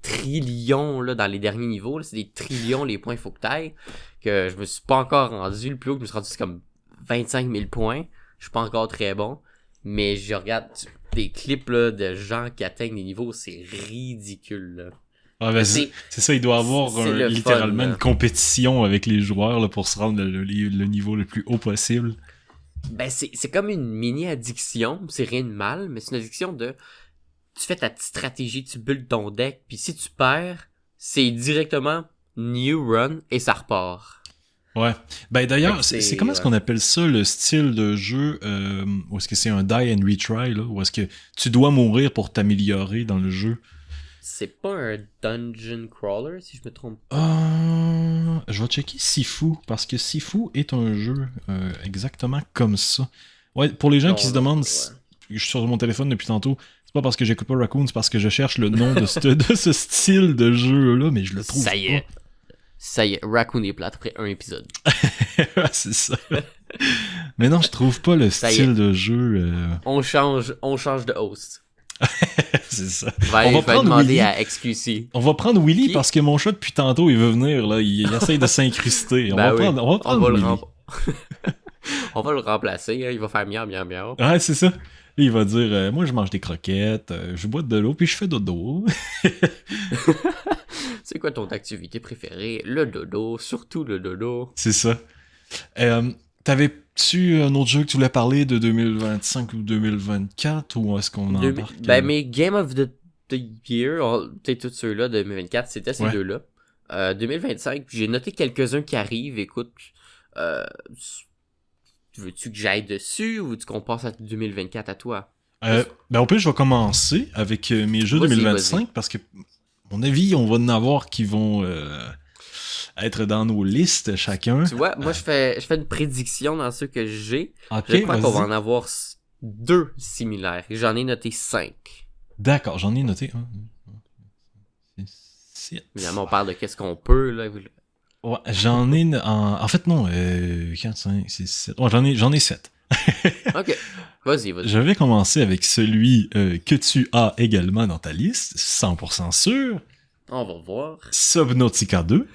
trillions là, dans les derniers niveaux. Là. C'est des trillions les points qu'il faut que tu ailles. Que je me suis pas encore rendu. Le plus haut que je me suis rendu, c'est comme 25 000 points. Je suis pas encore très bon. Mais je regarde des clips là, de gens qui atteignent des niveaux, c'est ridicule. Là. Ah ben c'est ça, il doit y avoir littéralement une compétition avec les joueurs là, pour se rendre le niveau le plus haut possible. Ben c'est comme une mini-addiction, c'est rien de mal, mais c'est une addiction de... Tu fais ta petite stratégie, tu bulles ton deck, puis si tu perds, c'est directement new run et ça repart. Ouais. Ben d'ailleurs, c'est comment est-ce qu'on appelle ça, le style de jeu où est-ce que c'est un die and retry, là, où est-ce que tu dois mourir pour t'améliorer dans le jeu? C'est pas un dungeon crawler, si je me trompe pas. Je vais checker Sifu, parce que Sifu est un jeu exactement comme ça. Ouais, pour les gens qui se demandent, je suis sur mon téléphone depuis tantôt, c'est pas parce que j'écoute pas Raccoon, c'est parce que je cherche le nom de ce style de jeu-là, mais je le trouve pas. Ça y est, Raccoon est plate après un épisode. C'est ça. Mais non, je trouve pas le style de jeu. On change de host. C'est ça. On va demander Willy. À XQC. On va prendre Willy parce que mon chat depuis tantôt il veut venir là, il essaye de s'incruster. On va prendre Willy. On va le remplacer, hein. Il va faire miaou. Ouais, c'est ça. Il va dire moi je mange des croquettes, je bois de l'eau puis je fais dodo. C'est quoi ton activité préférée? Le dodo, surtout le dodo. C'est ça. T'avais-tu un autre jeu que tu voulais parler de 2025 ou 2024 ou est-ce qu'on embarque? Ben, mes Game of the Year, peut-être tous ceux-là de 2024, c'était ces deux-là. 2025, j'ai noté quelques-uns qui arrivent. Écoute, veux-tu que j'aille dessus ou veux-tu qu'on passe à 2024 à toi? Ben, au pire, je vais commencer avec mes jeux Vas-y, 2025 parce que, à mon avis, on va en avoir qui vont être dans nos listes chacun. Tu vois, moi, je fais une prédiction dans ceux que j'ai. Ok, Je crois qu'on va vas-y. en avoir 2 similaires. J'en ai noté 5. D'accord, j'en ai noté un. 7. Évidemment, on parle de qu'est-ce qu'on peut, là. Ouais, j'en ai en fait non, 4, 5, 6, 7. Ouais, j'en ai 7. Ok. Vas-y. Je vais commencer avec celui que tu as également dans ta liste, 100% sûr. On va voir. Subnautica 2.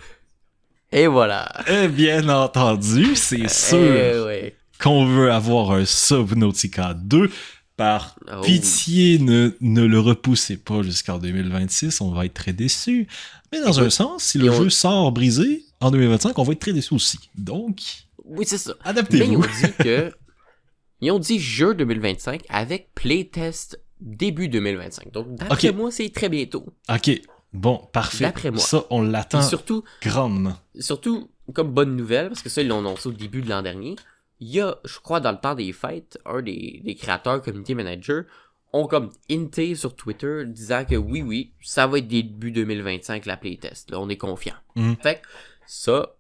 Et voilà. Et bien entendu, c'est sûr Ouais. qu'on veut avoir un Subnautica 2. Par Oh. pitié, ne le repoussez pas jusqu'en 2026, on va être très déçus. Mais dans un sens, si le jeu sort brisé en 2025, on va être très déçus aussi. Donc, oui, c'est ça. adaptez-vous. Mais ils ont dit jeu 2025 avec playtest début 2025. Donc, d'après moi, c'est très bientôt. Ok, bon, parfait. D'après moi. Ça, on l'attend grandement. Surtout, comme bonne nouvelle, parce que ça, ils l'ont annoncé au début de l'an dernier, il y a, je crois, dans le temps des fêtes, un des créateurs, community manager, ont comme hinté sur Twitter disant que oui, ça va être début 2025 la playtest. Là, on est confiant. Fait que ça,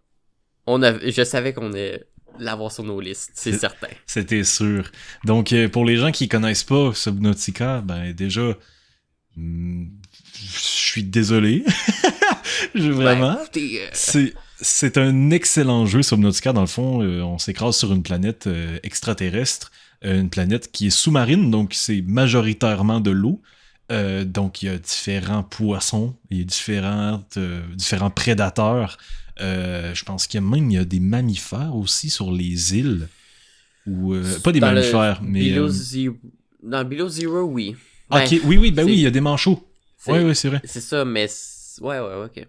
je savais qu'on allait l'avoir sur nos listes, c'est certain. C'était sûr. Donc, pour les gens qui connaissent pas Subnautica, ben déjà, je suis désolé. Vraiment. Ben, écoutez, c'est un excellent jeu, Subnautica. Dans le fond, on s'écrase sur une planète extraterrestre, une planète qui est sous-marine, donc c'est majoritairement de l'eau. Donc il y a différents poissons, il y a différents prédateurs. Je pense qu'il y a des mammifères aussi sur les îles. Ou pas des mammifères, mais... Dans Below Zero, oui. Ok, Ben, oui, il y a des manchots. Oui, c'est vrai. C'est ça, mais... Ouais, ok.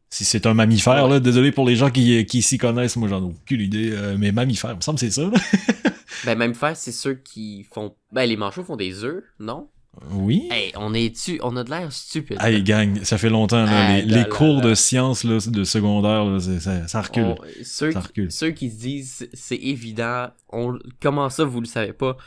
Si c'est un mammifère, là, désolé pour les gens qui s'y connaissent, moi j'en ai aucune idée, mais mammifère, il me semble que c'est ça, là. Ben, mammifères, c'est ceux qui font... Ben, les manchots font des œufs, non? Oui. Hey, on a de l'air stupide. Hey, gang, ça fait longtemps, là, les cours de sciences là, de secondaire, là, ça recule. Ceux qui se disent c'est évident, comment ça vous le savez pas?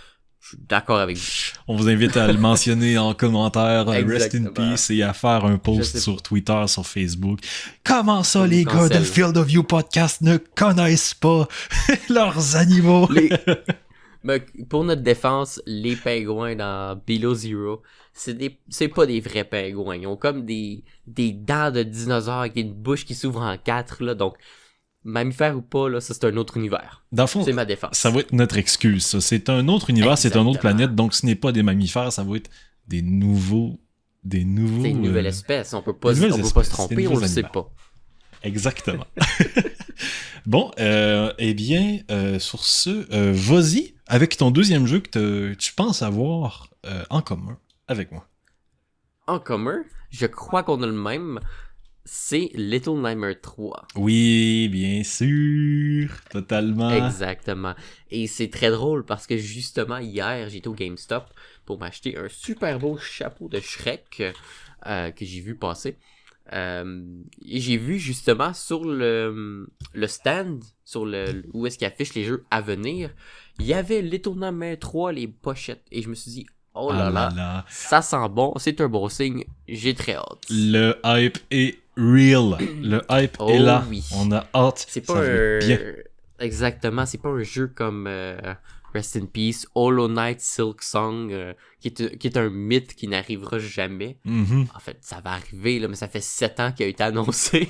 Je suis d'accord avec vous. On vous invite à le mentionner en commentaire, Rest in Peace, et à faire un post sur Twitter, sur Facebook. Comment ça, les gars de Field of View Podcast ne connaissent pas leurs animaux? Mais pour notre défense, les pingouins dans Below Zero, c'est pas des vrais pingouins. Ils ont comme des dents de dinosaures avec une bouche qui s'ouvre en 4, là, donc mammifère ou pas, là, ça c'est un autre univers. Dans le fond, c'est ma défense. Ça va être notre excuse, ça. C'est un autre univers, Exactement. C'est une autre planète, donc ce n'est pas des mammifères, ça va être des nouveaux... C'est une nouvelle espèce, on peut pas se tromper, on le sait pas. Exactement. Bon, eh bien, sur ce, vas-y avec ton deuxième jeu que tu penses avoir en commun avec moi. En commun, je crois qu'on a le même. C'est Little Nightmares 3. Oui, bien sûr, totalement. Exactement. Et c'est très drôle parce que justement, hier, j'étais au GameStop pour m'acheter un super beau chapeau de Shrek que j'ai vu passer. Et j'ai vu justement sur le stand, où est-ce qu'il affiche les jeux à venir, il y avait Little Nightmares 3, les pochettes. Et je me suis dit, oh là là, ça sent bon, c'est un bon signe, j'ai très hâte. Le hype est real. Le hype est là. Oui. On a hâte. C'est pas bien. Exactement, c'est pas un jeu comme Rest in Peace, Hollow Knight Silk Song, qui est un mythe qui n'arrivera jamais. En fait, ça va arriver, là, mais ça fait 7 ans qu'il a été annoncé.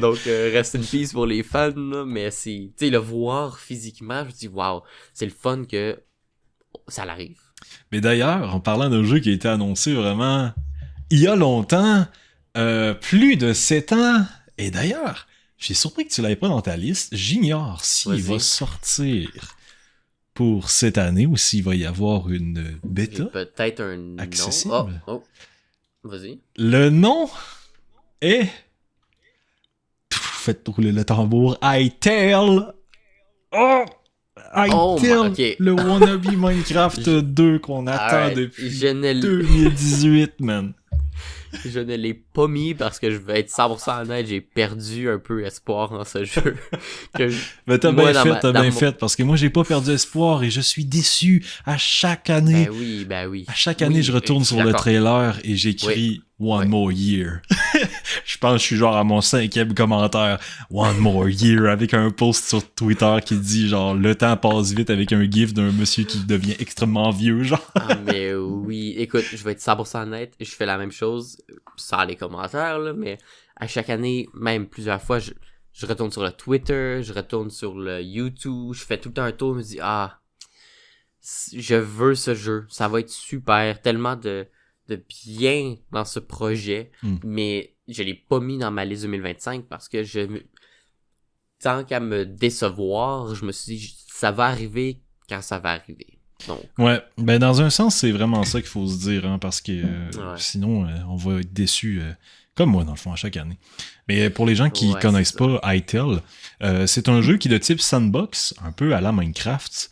Donc, Rest in Peace pour les fans, là, mais c'est, tu sais, le voir physiquement, je me dis, waouh, c'est le fun que ça l'arrive. Mais d'ailleurs, en parlant d'un jeu qui a été annoncé vraiment il y a longtemps, plus de 7 ans, et d'ailleurs, je suis surpris que tu l'avais pas dans ta liste, j'ignore s'il va sortir pour cette année ou s'il va y avoir une bêta. Peut-être un accessible. Nom. Oh. Vas-y. Le nom est... Faites rouler le tambour. Hytale. Oh! Hytale, le wannabe Minecraft 2 qu'on attend depuis 2018, man. Je ne l'ai pas mis parce que je vais être 100% honnête, j'ai perdu un peu espoir en ce jeu. Mais t'as bien fait, parce que moi j'ai pas perdu espoir et je suis déçu à chaque année. Ben oui. À chaque année, je retourne sur le trailer et j'écris One more year. Je pense que je suis genre à mon 5e commentaire. One more year, avec un post sur Twitter qui dit genre le temps passe vite avec un gif d'un monsieur qui devient extrêmement vieux, genre. Ah, mais oui. Écoute, je vais être 100% honnête, je fais la même chose, sans les commentaires, là, mais à chaque année, même plusieurs fois, je retourne sur le Twitter, je retourne sur le YouTube, je fais tout le temps un tour, je me dis, je veux ce jeu, ça va être super, tellement de bien dans ce projet, mais je l'ai pas mis dans ma liste 2025 parce que tant qu'à me décevoir, je me suis dit, ça va arriver quand ça va arriver. Donc. Ouais, ben dans un sens, c'est vraiment ça qu'il faut se dire, hein, parce que sinon, on va être déçus, comme moi, dans le fond, à chaque année. Mais pour les gens qui connaissent pas Hytale, c'est un jeu qui est de type sandbox, un peu à la Minecraft.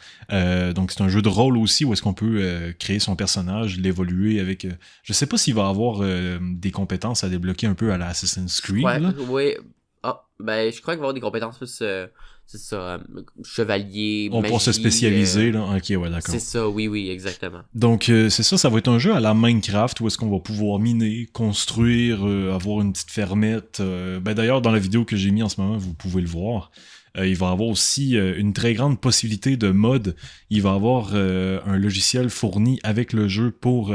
Donc c'est un jeu de rôle aussi, où est-ce qu'on peut créer son personnage, l'évoluer avec... je sais pas s'il va avoir des compétences à débloquer un peu à la Assassin's Creed. Ouais. Ben je crois qu'il va avoir des compétences plus... c'est ça, chevalier, on magie, peut se spécialiser, là. Ok, ouais, d'accord. C'est ça, oui, exactement. Donc, c'est ça va être un jeu à la Minecraft où est-ce qu'on va pouvoir miner, construire, avoir une petite fermette. Ben d'ailleurs, dans la vidéo que j'ai mis en ce moment, vous pouvez le voir. Il va y avoir aussi une très grande possibilité de mod. Il va y avoir un logiciel fourni avec le jeu pour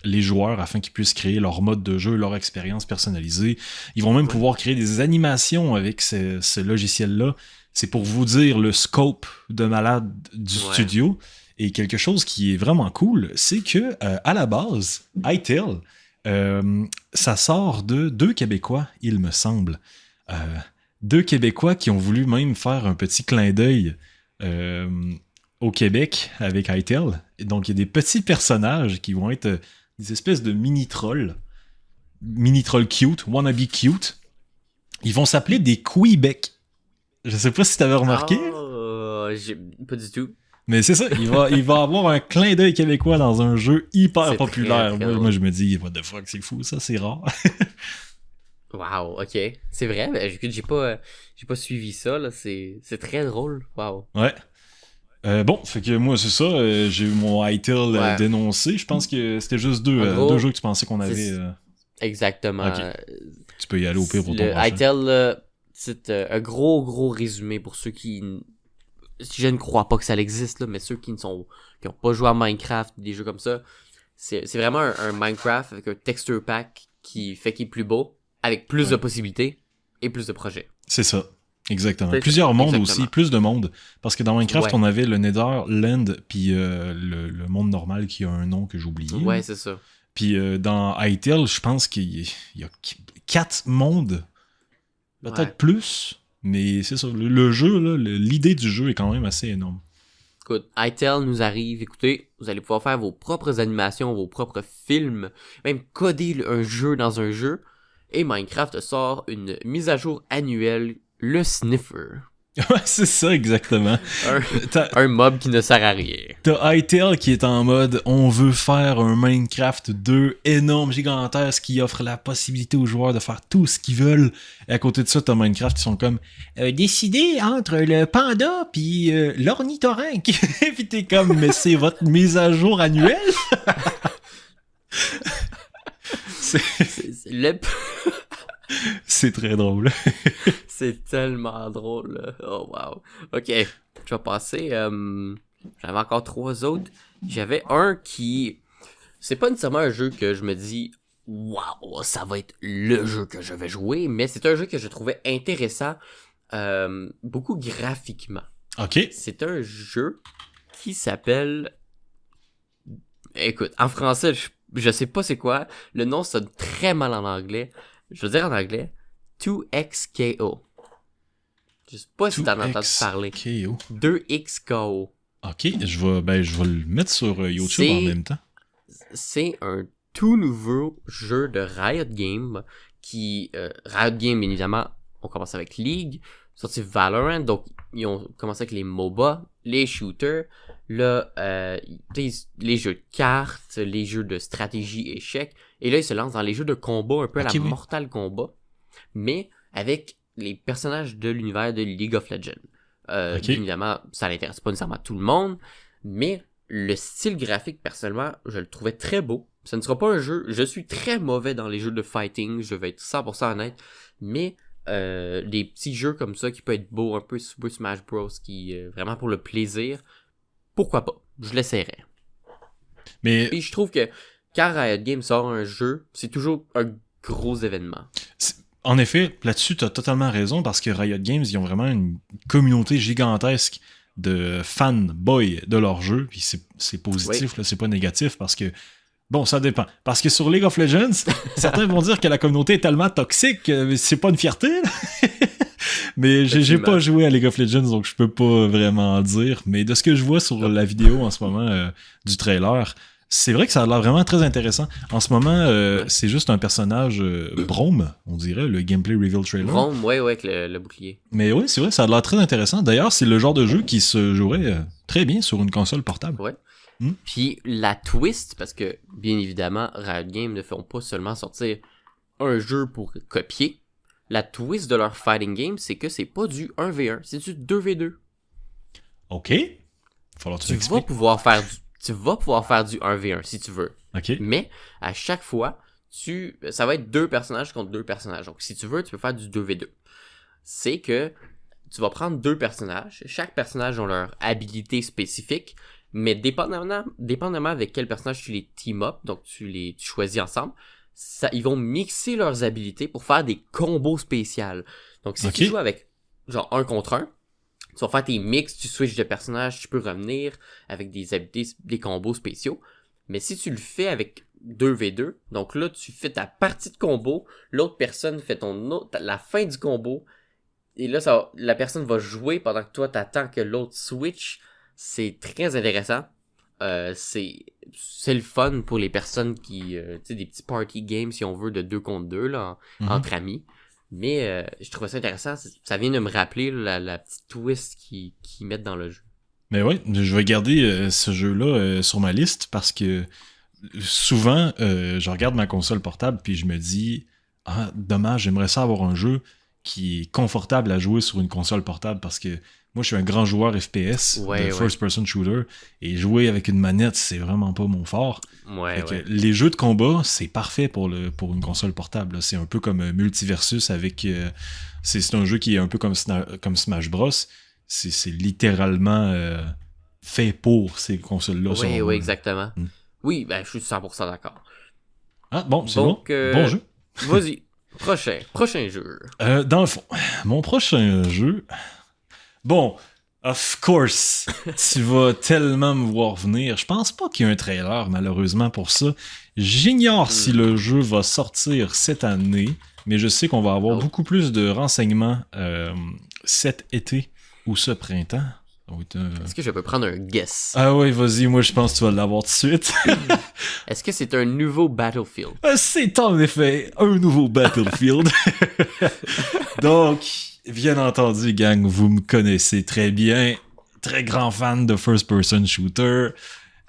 les joueurs afin qu'ils puissent créer leur mode de jeu, leur expérience personnalisée. Ils vont même pouvoir créer des animations avec ce logiciel-là. C'est pour vous dire le scope de malade du studio. Et quelque chose qui est vraiment cool, c'est que à la base, Hytale, ça sort de 2 Québécois, il me semble. 2 Québécois qui ont voulu même faire un petit clin d'œil au Québec avec Hytale. Et donc, il y a des petits personnages qui vont être des espèces de mini-trolls. Mini-trolls cute, wannabe cute. Ils vont s'appeler des Québec. Je sais pas si t'avais remarqué. Pas du tout. Mais c'est ça, il va avoir un clin d'œil québécois dans un jeu hyper populaire. Très moi, je me dis, what the fuck, c'est fou, ça, c'est rare. Wow, ok. C'est vrai, mais écoute, j'ai pas suivi ça, là. C'est très drôle. Wow. Ouais. Bon, fait que moi, c'est ça. J'ai eu mon Hytale dénoncé. Je pense que c'était juste deux jeux que tu pensais qu'on avait. Exactement. Okay. Tu peux y aller au pire pour ton prochain. Hytale, c'est un gros résumé pour ceux qui... Je ne crois pas que ça existe, là, mais ceux qui ont pas joué à Minecraft, des jeux comme ça, c'est vraiment un Minecraft avec un texture pack qui fait qu'il est plus beau, avec plus de possibilités et plus de projets. C'est ça, exactement. Plusieurs mondes aussi, plus de mondes. Parce que dans Minecraft, on avait le Netherland, puis le monde normal qui a un nom que j'ai oublié. Ouais, c'est ça. Puis dans Hytale, je pense qu'il y a 4 mondes, peut-être plus. Mais c'est ça, le jeu, là, l'idée du jeu est quand même assez énorme. Écoute, Hytale nous arrive, écoutez, vous allez pouvoir faire vos propres animations, vos propres films, même coder un jeu dans un jeu, et Minecraft sort une mise à jour annuelle, le Sniffer. Ouais, c'est ça, exactement. Un mob qui ne sert à rien. T'as Hytale qui est en mode on veut faire un Minecraft 2 énorme, gigantesque, qui offre la possibilité aux joueurs de faire tout ce qu'ils veulent. Et à côté de ça, t'as Minecraft qui sont comme décider entre le panda puis l'ornithorynque. Puis t'es comme mais c'est votre mise à jour annuelle. C'est très drôle. C'est tellement drôle. Oh wow. Ok, je vais passer. J'avais encore 3 autres. J'avais un qui... C'est pas nécessairement un jeu que je me dis waouh, ça va être le jeu que je vais jouer, mais c'est un jeu que je trouvais intéressant beaucoup graphiquement. Ok. C'est un jeu qui s'appelle... Écoute, en français, je sais pas c'est quoi. Le nom sonne très mal en anglais. Je veux dire en anglais, 2XKO. Je sais pas si t'en as entendu parler. 2XKO. Ok, je vais le mettre sur YouTube en même temps. C'est un tout nouveau jeu de Riot Games qui... Riot Games, bien évidemment, on commence avec League, sorti Valorant, donc ils ont commencé avec les MOBA, les shooters, Là, les jeux de cartes, les jeux de stratégie échecs, et là, ils se lancent dans les jeux de combat, un peu à la Mortal Kombat, mais avec les personnages de l'univers de League of Legends. Bien évidemment, ça n'intéresse pas nécessairement tout le monde, mais le style graphique, personnellement, je le trouvais très beau. Ce ne sera pas un jeu... Je suis très mauvais dans les jeux de fighting, je vais être 100% honnête, mais des petits jeux comme ça qui peuvent être beaux, un peu Super Smash Bros, qui vraiment pour le plaisir, pourquoi pas? Je l'essaierai. Mais... Et je trouve que quand Riot Games sort un jeu, c'est toujours un gros événement. En effet, là-dessus, tu as totalement raison, parce que Riot Games, ils ont vraiment une communauté gigantesque de fanboys de leur jeu, puis c'est positif, là, c'est pas négatif, parce que, bon, ça dépend. Parce que sur League of Legends, certains vont dire que la communauté est tellement toxique que c'est pas une fierté, là. Mais j'ai pas joué à League of Legends, donc je peux pas vraiment dire, mais de ce que je vois sur la vidéo en ce moment, du trailer, c'est vrai que ça a l'air vraiment très intéressant. En ce moment, c'est juste un personnage Braum, on dirait, le gameplay reveal trailer. Braum, ouais, avec le bouclier. Mais oui, c'est vrai, ça a l'air très intéressant. D'ailleurs, c'est le genre de jeu qui se jouerait très bien sur une console portable. Ouais. Puis la twist, parce que, bien évidemment, Riot Games ne font pas seulement sortir un jeu pour copier. La twist de leur fighting game, c'est que c'est pas du 1v1, c'est du 2v2. OK. Falloir que tu vas pouvoir faire tu vas pouvoir faire du 1v1 si tu veux. OK. Mais à chaque fois, ça va être 2 personnages contre 2 personnages. Donc si tu veux, tu peux faire du 2v2. C'est que tu vas prendre 2 personnages. Chaque personnage a leur habilité spécifique. Mais dépendamment avec quel personnage tu les team up, donc tu choisis ensemble, ils vont mixer leurs habilités pour faire des combos spéciaux. Donc si tu joues avec genre 1 contre 1, tu vas faire tes mix, tu switches de personnage, tu peux revenir avec des habilités, des combos spéciaux. Mais si tu le fais avec 2v2, donc là tu fais ta partie de combo, l'autre personne fait la fin du combo, et là la personne va jouer pendant que toi t'attends que l'autre switch. C'est très intéressant. C'est le fun pour les personnes qui... tu sais, des petits party games, si on veut, de 2 contre 2, là, entre amis. Mais je trouvais ça intéressant. Ça vient de me rappeler la petite twist qu'ils mettent dans le jeu. Mais ouais, je vais garder ce jeu-là sur ma liste, parce que souvent, je regarde ma console portable puis je me dis « Ah, dommage, j'aimerais ça avoir un jeu qui est confortable à jouer sur une console portable, parce que moi, je suis un grand joueur FPS de first-person shooter, et jouer avec une manette, c'est vraiment pas mon fort. Les jeux de combat, c'est parfait pour une console portable. Là. C'est un peu comme Multiversus avec... c'est un jeu qui est un peu comme Smash Bros. C'est littéralement fait pour ces consoles-là. Oui, exactement. Oui, ben je suis 100% d'accord. Ah, bon, c'est bon. Bon jeu. Vas-y, prochain jeu. Dans le fond, mon prochain jeu... Bon, of course, tu vas tellement me voir venir. Je pense pas qu'il y ait un trailer, malheureusement, pour ça. J'ignore si le jeu va sortir cette année, mais je sais qu'on va avoir beaucoup plus de renseignements cet été ou ce printemps. Est-ce que je peux prendre un guess? Ah ouais, vas-y, moi je pense que tu vas l'avoir tout de suite. Est-ce que c'est un nouveau Battlefield? C'est en effet un nouveau Battlefield. Donc... Bien entendu, gang, vous me connaissez très bien. Très grand fan de first-person shooter.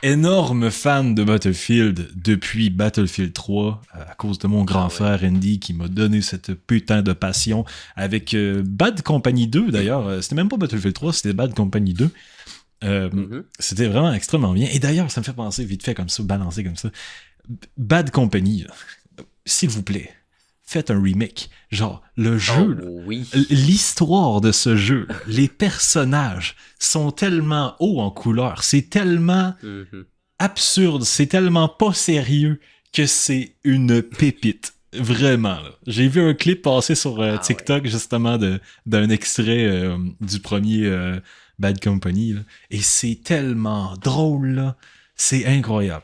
Énorme fan de Battlefield depuis Battlefield 3, à cause de mon grand frère Andy qui m'a donné cette putain de passion avec Bad Company 2, d'ailleurs. C'était même pas Battlefield 3, c'était Bad Company 2. C'était vraiment extrêmement bien. Et d'ailleurs, ça me fait penser vite fait comme ça, balancer comme ça. Bad Company, s'il vous plaît. Faites un remake. Genre, le jeu, l'histoire de ce jeu, les personnages sont tellement hauts en couleur, c'est tellement absurde, c'est tellement pas sérieux que c'est une pépite. Vraiment, là. J'ai vu un clip passer sur TikTok, justement, d'un extrait du premier Bad Company, là, et c'est tellement drôle, là. C'est incroyable.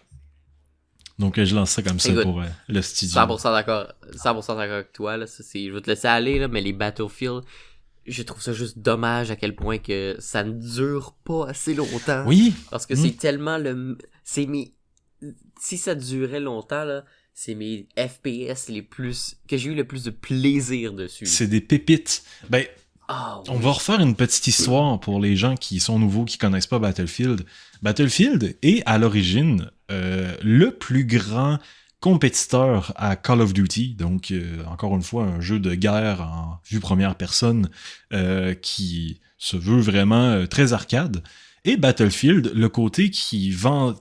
Donc, je lance ça comme ça. Écoute, pour le studio. 100% d'accord avec toi. Là. Je vais te laisser aller, là, mais les Battlefield, je trouve ça juste dommage à quel point que ça ne dure pas assez longtemps. Oui. Parce que c'est tellement si ça durait longtemps, là, c'est mes FPS que j'ai eu le plus de plaisir dessus. C'est des pépites. Ben, Ah On oui. va refaire une petite histoire pour les gens qui sont nouveaux, qui connaissent pas Battlefield. Battlefield est à l'origine le plus grand compétiteur à Call of Duty, donc encore une fois un jeu de guerre en vue première personne qui se veut vraiment très arcade. Et Battlefield, le côté qui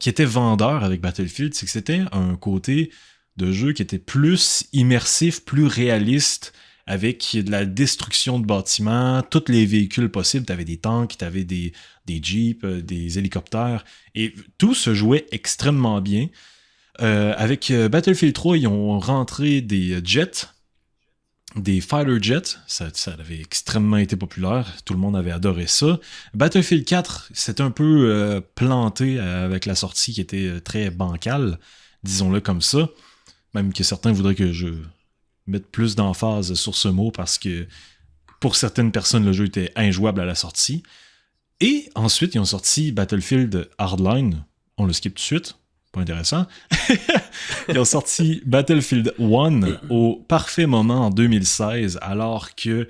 était vendeur avec Battlefield, c'est que c'était un côté de jeu qui était plus immersif, plus réaliste, avec de la destruction de bâtiments, tous les véhicules possibles. T'avais des tanks, t'avais des jeeps, des hélicoptères, et tout se jouait extrêmement bien. Avec Battlefield 3, ils ont rentré des jets, des fighter jets, ça avait extrêmement été populaire, tout le monde avait adoré ça. Battlefield 4, c'est un peu planté avec la sortie qui était très bancale, disons-le comme ça, même que certains voudraient que je mettre plus d'emphase sur ce mot parce que pour certaines personnes, le jeu était injouable à la sortie. Et ensuite, ils ont sorti Battlefield Hardline. On le skip tout de suite. Pas intéressant. Ils ont sorti Battlefield 1 au parfait moment en 2016, alors que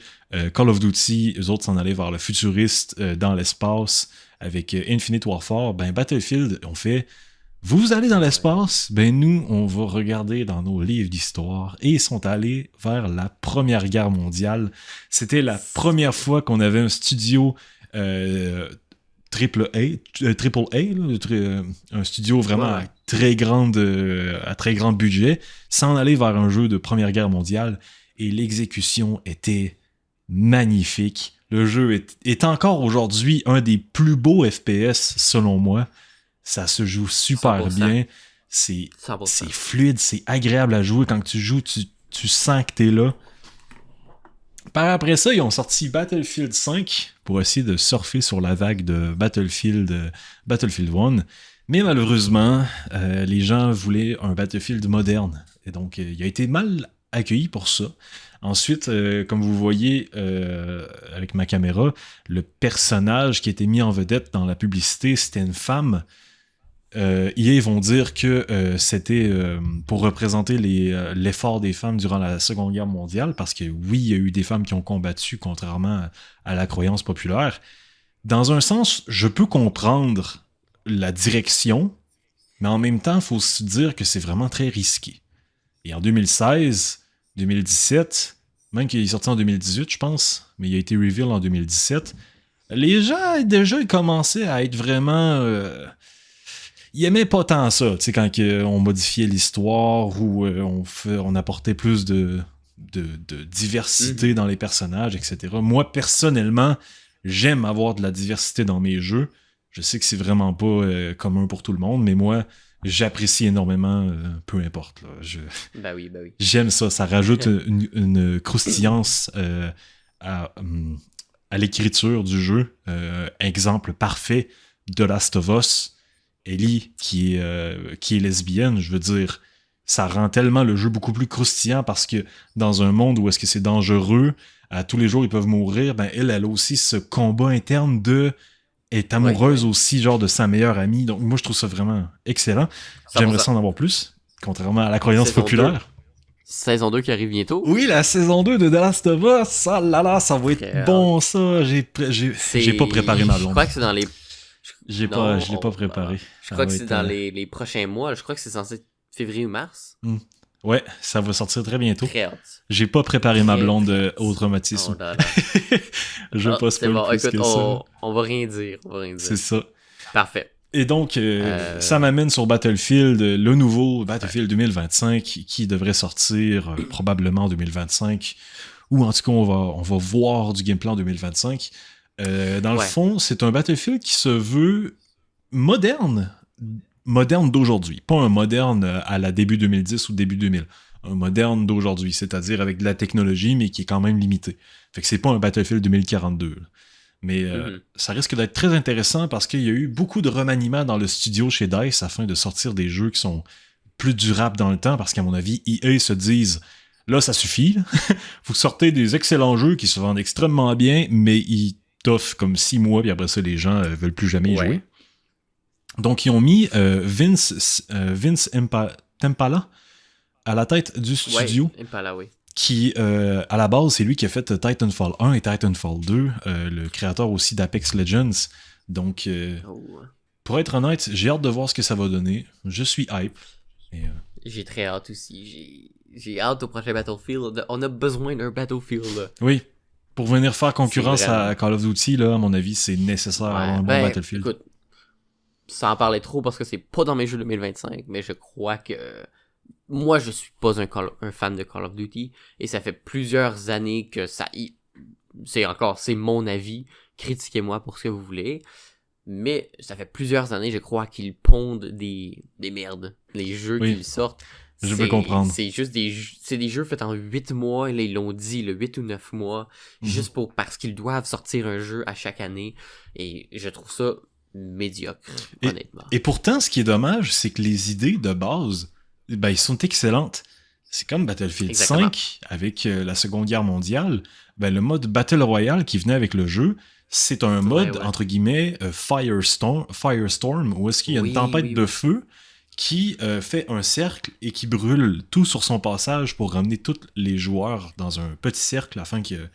Call of Duty, eux autres s'en allaient vers le futuriste dans l'espace avec Infinite Warfare. Ben, Battlefield, on fait... Vous allez dans l'espace, ben nous, on va regarder dans nos livres d'histoire, et ils sont allés vers la Première Guerre mondiale. C'était la première fois qu'on avait un studio triple A, là, un studio vraiment à très grand budget, s'en aller vers un jeu de Première Guerre mondiale, et l'exécution était magnifique. Le jeu est encore aujourd'hui un des plus beaux FPS, selon moi. Ça se joue super 100%. bien. C'est 100%. fluide, c'est agréable à jouer. Quand tu joues, tu sens que t'es là. Par après ça, ils ont sorti Battlefield 5 pour essayer de surfer sur la vague de Battlefield 1. Mais malheureusement, les gens voulaient un Battlefield moderne. Et donc, il a été mal accueilli pour ça. Ensuite, comme vous voyez avec ma caméra, le personnage qui a été mis en vedette dans la publicité, c'était une femme. EA vont dire que c'était pour représenter l'effort des femmes durant la Seconde Guerre mondiale, parce que oui, il y a eu des femmes qui ont combattu, contrairement à la croyance populaire. Dans un sens, je peux comprendre la direction, mais en même temps, il faut se dire que c'est vraiment très risqué. Et en 2016, 2017, même qu'il est sorti en 2018, je pense, mais il a été reveal en 2017, les gens, déjà, ils commençaient à être vraiment... ils aimaient pas tant ça, tu sais, quand on modifiait l'histoire ou on apportait plus de diversité dans les personnages, etc. Moi, personnellement, j'aime avoir de la diversité dans mes jeux. Je sais que c'est vraiment pas commun pour tout le monde, mais moi, j'apprécie énormément, peu importe. Là. Ben oui. J'aime ça, ça rajoute une croustillance à l'écriture du jeu. Exemple parfait, The Last of Us. Ellie, qui est lesbienne, je veux dire, ça rend tellement le jeu beaucoup plus croustillant parce que dans un monde où est-ce que c'est dangereux, à tous les jours ils peuvent mourir, ben elle a aussi ce combat interne est amoureuse aussi, genre de sa meilleure amie. Donc moi je trouve ça vraiment excellent. J'aimerais ça en avoir plus, contrairement à la croyance populaire. Saison 2 qui arrive bientôt. Oui, la saison 2 de The Last of Us, ça va être bon ça. J'ai pas préparé ma blonde. Je crois que c'est dans les... Je l'ai pas préparé. Je crois que c'est dans les prochains mois. Je crois que c'est censé être février ou mars. Ouais, ça va sortir très bientôt. Très hâte. J'ai pas préparé ma blonde au traumatisme. Je vais pas spoiler bon, plus écoute, que ça. On va rien dire. C'est ça. Parfait. Et donc, ça m'amène sur Battlefield, le nouveau Battlefield 2025 qui devrait sortir probablement en 2025. Ou en tout cas, on va voir du gameplay en 2025. Dans le fond, c'est un Battlefield qui se veut moderne d'aujourd'hui. Pas un moderne à la début 2010 ou début 2000. Un moderne d'aujourd'hui, c'est-à-dire avec de la technologie, mais qui est quand même limité. Fait que c'est pas un Battlefield 2042. Là. Mais ça risque d'être très intéressant parce qu'il y a eu beaucoup de remaniements dans le studio chez DICE afin de sortir des jeux qui sont plus durables dans le temps, parce qu'à mon avis, EA se disent là, ça suffit. Vous sortez des excellents jeux qui se vendent extrêmement bien, mais ils t'offrent comme 6 mois, puis après ça, les gens veulent plus jamais y jouer. Donc, ils ont mis Vince Tempala à la tête du studio. Impala, oui. qui, à la base, c'est lui qui a fait Titanfall 1 et Titanfall 2, le créateur aussi d'Apex Legends. Donc, pour être honnête, j'ai hâte de voir ce que ça va donner. Je suis hype. Et, j'ai très hâte aussi. J'ai hâte au prochain Battlefield. On a besoin d'un Battlefield. Là. Oui. Pour venir faire concurrence à Call of Duty, là, à mon avis, c'est nécessaire d'avoir un bon Battlefield. Écoute, sans en parler trop parce que c'est pas dans mes jeux 2025, mais je crois que moi je suis pas un fan de Call of Duty et ça fait plusieurs années que c'est mon avis, critiquez-moi pour ce que vous voulez, mais ça fait plusieurs années je crois qu'ils pondent des merdes, les jeux qu'ils sortent. Je peux comprendre. C'est juste des jeux faits en 8 mois, et là, ils l'ont dit, 8 ou 9 mois, juste parce qu'ils doivent sortir un jeu à chaque année, et je trouve ça médiocre, honnêtement. Et pourtant, ce qui est dommage, c'est que les idées de base, ils sont excellentes. C'est comme Battlefield 5 avec la Seconde Guerre mondiale. Le mode Battle Royale qui venait avec le jeu, c'est un mode, entre guillemets, Firestorm, où est-ce qu'il y a une tempête de feu qui fait un cercle et qui brûle tout sur son passage pour ramener tous les joueurs dans un petit cercle afin que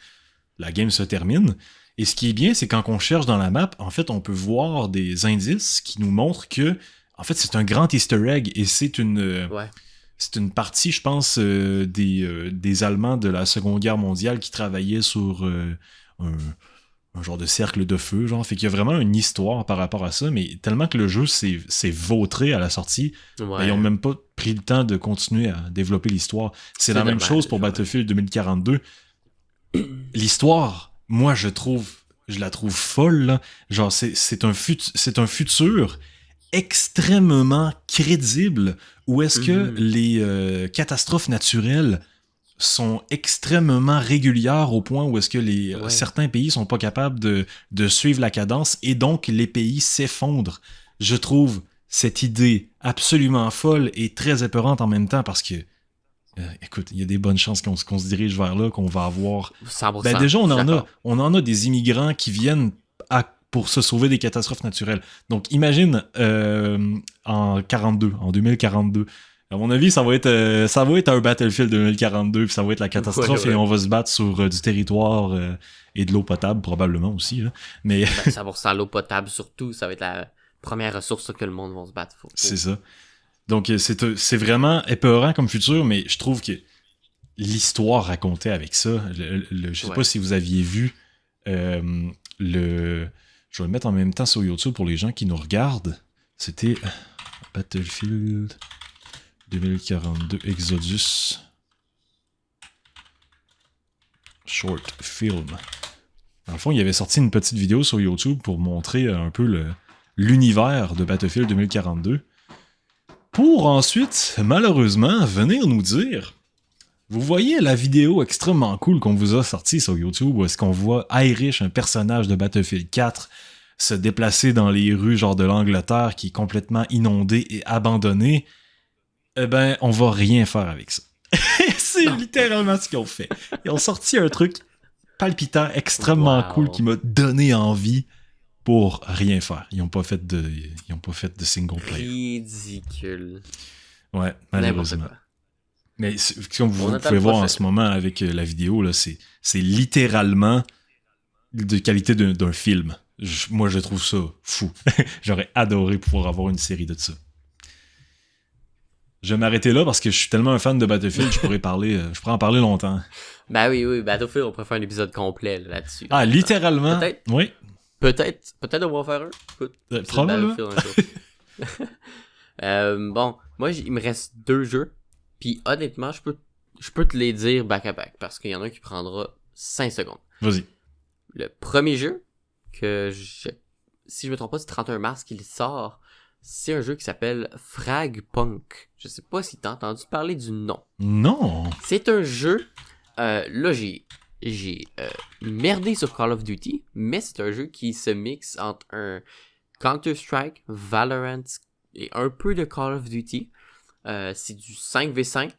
la game se termine. Et ce qui est bien, c'est quand on cherche dans la map, en fait, on peut voir des indices qui nous montrent que, en fait, c'est un grand easter egg et c'est une partie, je pense, des Allemands de la Seconde Guerre mondiale qui travaillaient sur un genre de cercle de feu, genre. Fait qu'il y a vraiment une histoire par rapport à ça, mais tellement que le jeu s'est vautré à la sortie, ils n'ont même pas pris le temps de continuer à développer l'histoire. C'est la même chose pour Battlefield 2042. L'histoire... Moi, je la trouve folle, là. Genre, c'est un futur extrêmement crédible où est-ce que les catastrophes naturelles sont extrêmement régulières au point où est-ce que certains pays sont pas capables de suivre la cadence et donc les pays s'effondrent. Je trouve cette idée absolument folle et très épeurante en même temps parce que écoute, il y a des bonnes chances qu'on se dirige vers là, qu'on va avoir... 100%, déjà, on en a des immigrants qui viennent pour se sauver des catastrophes naturelles. Donc, imagine en 2042. À mon avis, ça va être un Battlefield 2042, puis ça va être la catastrophe et on va se battre sur du territoire et de l'eau potable, probablement aussi. Là. Mais... 100% l'eau potable, surtout, ça va être la première ressource sur que le monde va se battre. C'est ça. Donc, c'est vraiment épeurant comme futur, mais je trouve que l'histoire racontée avec ça, je sais pas si vous aviez vu je vais le mettre en même temps sur YouTube pour les gens qui nous regardent. C'était Battlefield 2042 Exodus Short Film. Dans le fond, il avait sorti une petite vidéo sur YouTube pour montrer un peu l'univers de Battlefield 2042. Pour ensuite, malheureusement, venir nous dire... Vous voyez la vidéo extrêmement cool qu'on vous a sortie sur YouTube où est-ce qu'on voit Irish, un personnage de Battlefield 4, se déplacer dans les rues genre de l'Angleterre qui est complètement inondée et abandonnée? Eh ben, on va rien faire avec ça. C'est littéralement ce qu'ils ont fait. Ils ont sorti un truc palpitant, extrêmement cool qui m'a donné envie pour rien faire. Ils n'ont pas fait de single player. Ridicule. Ouais, malheureusement. Mais comme vous pouvez voir en ce moment avec la vidéo, là, c'est littéralement de qualité d'un film. Moi, je trouve ça fou. J'aurais adoré pouvoir avoir une série de ça. Je vais m'arrêter là parce que je suis tellement un fan de Battlefield, je pourrais en parler longtemps. Ben oui, Battlefield, on pourrait faire un épisode complet là-dessus. Ah, littéralement? Peut-être. Oui. Peut-être on va en faire un. Écoute, probablement. Bon, moi, il me reste 2 jeux. Puis honnêtement, je peux te les dire back-à-back, parce qu'il y en a un qui prendra 5 secondes. Vas-y. Le premier jeu, si je me trompe pas, c'est 31 mars qu'il sort, c'est un jeu qui s'appelle Fragpunk. Je sais pas si t'as entendu parler du nom. Non! C'est un jeu, là j'ai merdé sur Call of Duty, mais c'est un jeu qui se mixe entre un Counter-Strike, Valorant et un peu de Call of Duty. C'est du 5v5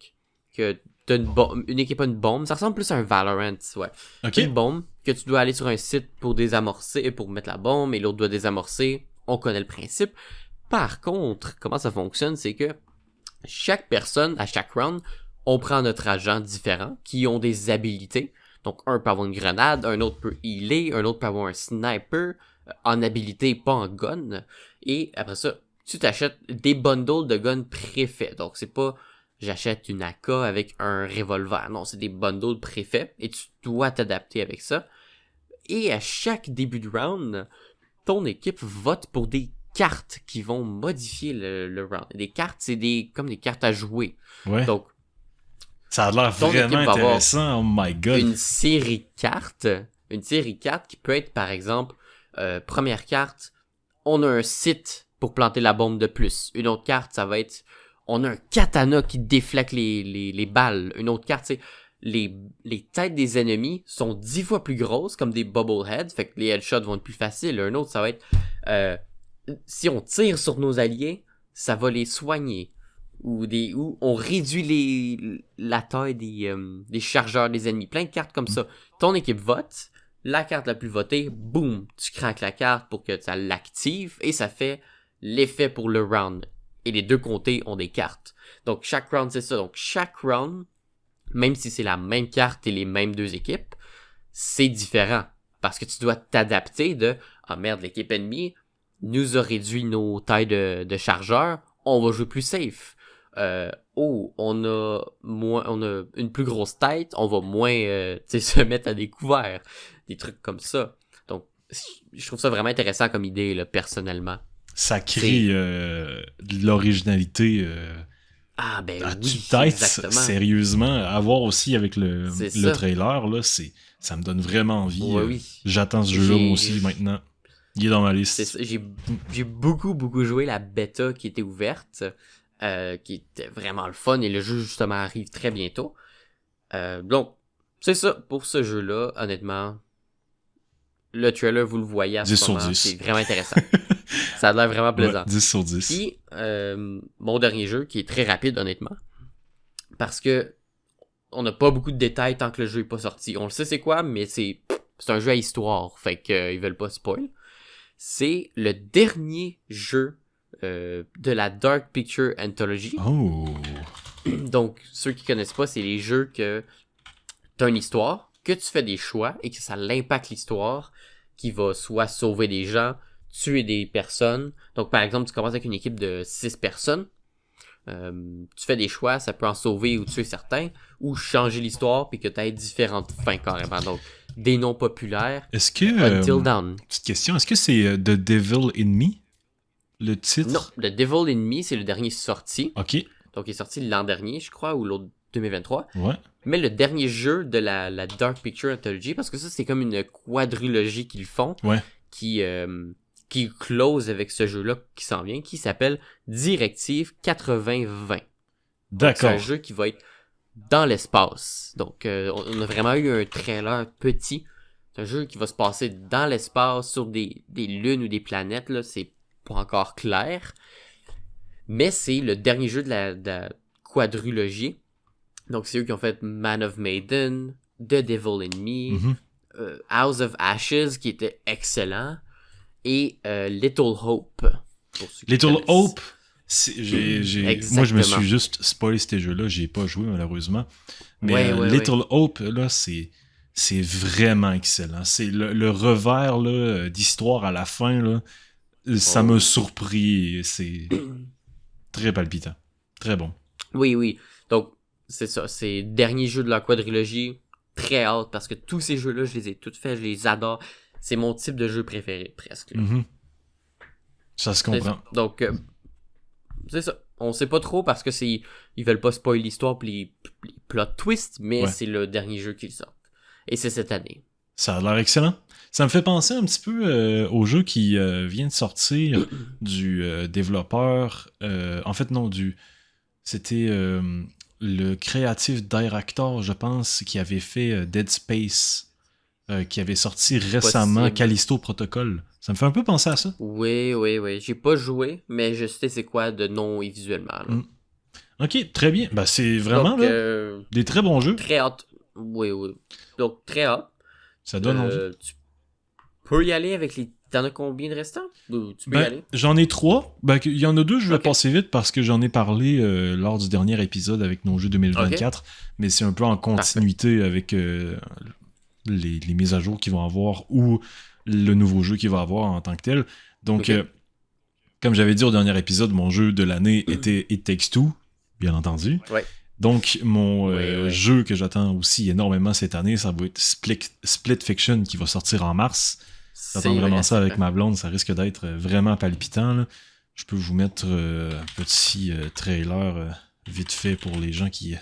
que t'as une équipe a une bombe. Ça ressemble plus à un Valorant, ouais. Okay. Une bombe que tu dois aller sur un site pour désamorcer, pour mettre la bombe, et l'autre doit désamorcer. On connaît le principe. Par contre, comment ça fonctionne, c'est que chaque personne, à chaque round, on prend notre agent différent qui ont des habilités. Donc, un peut avoir une grenade, un autre peut healer, un autre peut avoir un sniper, en habilité, pas en gun. Et après ça, tu t'achètes des bundles de guns préfaits. Donc, c'est pas j'achète une AK avec un revolver. Non, c'est des bundles préfaits et tu dois t'adapter avec ça. Et à chaque début de round, ton équipe vote pour des cartes qui vont modifier le round. Des cartes, c'est comme des cartes à jouer. Ouais. Donc, ça a l'air vraiment intéressant. Oh my god. Une série de cartes qui peut être, par exemple, première carte, on a un site pour planter la bombe de plus. Une autre carte, ça va être, on a un katana qui déflecte les balles. Une autre carte, c'est les têtes des ennemis sont 10 fois plus grosses, comme des bubbleheads, fait que les headshots vont être plus faciles. Un autre, ça va être, si on tire sur nos alliés, ça va les soigner. Ou on réduit la taille des chargeurs des ennemis. Plein de cartes comme ça. Ton équipe vote, la carte la plus votée, boum, tu craques la carte pour que ça l'active et ça fait l'effet pour le round. Et les deux côtés ont des cartes. Donc chaque round, c'est ça. Donc chaque round, même si c'est la même carte et les mêmes deux équipes, c'est différent. Parce que tu dois t'adapter de « Ah merde, l'équipe ennemie nous a réduit nos tailles de chargeurs, on va jouer plus safe. » on a une plus grosse tête, on va moins se mettre à découvert. Des trucs comme ça. Donc, je trouve ça vraiment intéressant comme idée, là, personnellement. Ça crée de l'originalité à tue-tête, exactement. Sérieusement. À voir aussi avec le trailer, là, ça me donne vraiment envie. Ouais, oui. J'attends ce jeu-là, moi aussi, maintenant. Il est dans ma liste. C'est ça. J'ai beaucoup joué la bêta qui était ouverte. Qui était vraiment le fun et le jeu justement arrive très bientôt. Donc, c'est ça pour ce jeu-là, honnêtement. Le trailer, vous le voyez à ce moment, c'est vraiment intéressant. Ça a l'air vraiment plaisant. Ouais, 10 sur 10. Puis, mon dernier jeu, qui est très rapide, honnêtement, parce que on n'a pas beaucoup de détails tant que le jeu est pas sorti. On le sait c'est quoi, mais c'est un jeu à histoire, fait que ils veulent pas spoil. C'est le dernier jeu de la Dark Pictures Anthology. Oh. Donc, ceux qui connaissent pas, c'est les jeux que t'as une histoire, que tu fais des choix et que ça l'impacte l'histoire, qui va soit sauver des gens, tuer des personnes. Donc, par exemple, tu commences avec une équipe de 6 personnes. Tu fais des choix, ça peut en sauver ou tuer certains, ou changer l'histoire puis que tu aies différentes fins carrément. Donc, des noms populaires. Est-ce que... Until Dawn. Petite question, est-ce que c'est The Devil in Me? Le titre? Non, The Devil in Me, c'est le dernier sorti. Ok. Donc, il est sorti l'an dernier, je crois, ou l'autre 2023. Ouais. Mais le dernier jeu de la Dark Pictures Anthology, parce que ça, c'est comme une quadrilogie qu'ils font. Ouais. Qui close avec ce jeu-là qui s'en vient, qui s'appelle Directive 8020. D'accord. C'est un jeu qui va être dans l'espace. Donc, on a vraiment eu un trailer petit. C'est un jeu qui va se passer dans l'espace, sur des lunes ou des planètes, là. C'est pas encore clair. Mais c'est le dernier jeu de la quadrilogie. Donc, c'est eux qui ont fait Man of Maiden, The Devil in Me, House of Ashes, qui était excellent, et Little Hope. Little Hope, moi je me suis Exactement. juste spoilé ces jeux-là, j'ai pas joué malheureusement. Mais Ouais, Little Hope, là, c'est vraiment excellent. C'est le revers là, d'histoire à la fin, là, ça m'a surpris. C'est très palpitant. Très bon. Oui. Donc, c'est ça. C'est le dernier jeu de la quadrilogie. Très hâte, parce que tous ces jeux-là, je les ai tous faits, je les adore. C'est mon type de jeu préféré, presque. Ça se comprend. Donc, c'est ça. On sait pas trop parce que ils veulent pas spoiler l'histoire pis les plot twists, mais c'est le dernier jeu qu'ils sortent. Et c'est cette année. Ça a l'air excellent. Ça me fait penser un petit peu au jeu qui vient de sortir du développeur. En fait, non, c'était le créatif director, je pense, qui avait fait Dead Space. Qui avait sorti récemment Possible. Callisto Protocol. Ça me fait un peu penser à ça. Oui. J'ai pas joué, mais je sais c'est quoi de nom et visuellement. Là. Ok, très bien. Ben, c'est vraiment Donc, des très bons jeux. très hâte. Oui. Donc, très hâte. Ça donne envie. Tu peux y aller avec les T'en as combien de restants? Ou tu peux y aller? J'en ai 3. Il y en a 2, je vais passer vite parce que j'en ai parlé lors du dernier épisode avec nos jeux 2024. Mais c'est un peu en continuité avec les mises à jour qu'ils vont avoir ou le nouveau jeu qu'il va avoir en tant que tel. Donc, comme j'avais dit au dernier épisode, mon jeu de l'année était It Takes Two, bien entendu. Ouais. Donc, mon jeu que j'attends aussi énormément cette année, ça va être Split Fiction qui va sortir en mars. J'attends vraiment ça avec ma blonde, ça risque d'être vraiment palpitant. Là. Je peux vous mettre un petit trailer vite fait pour les gens qui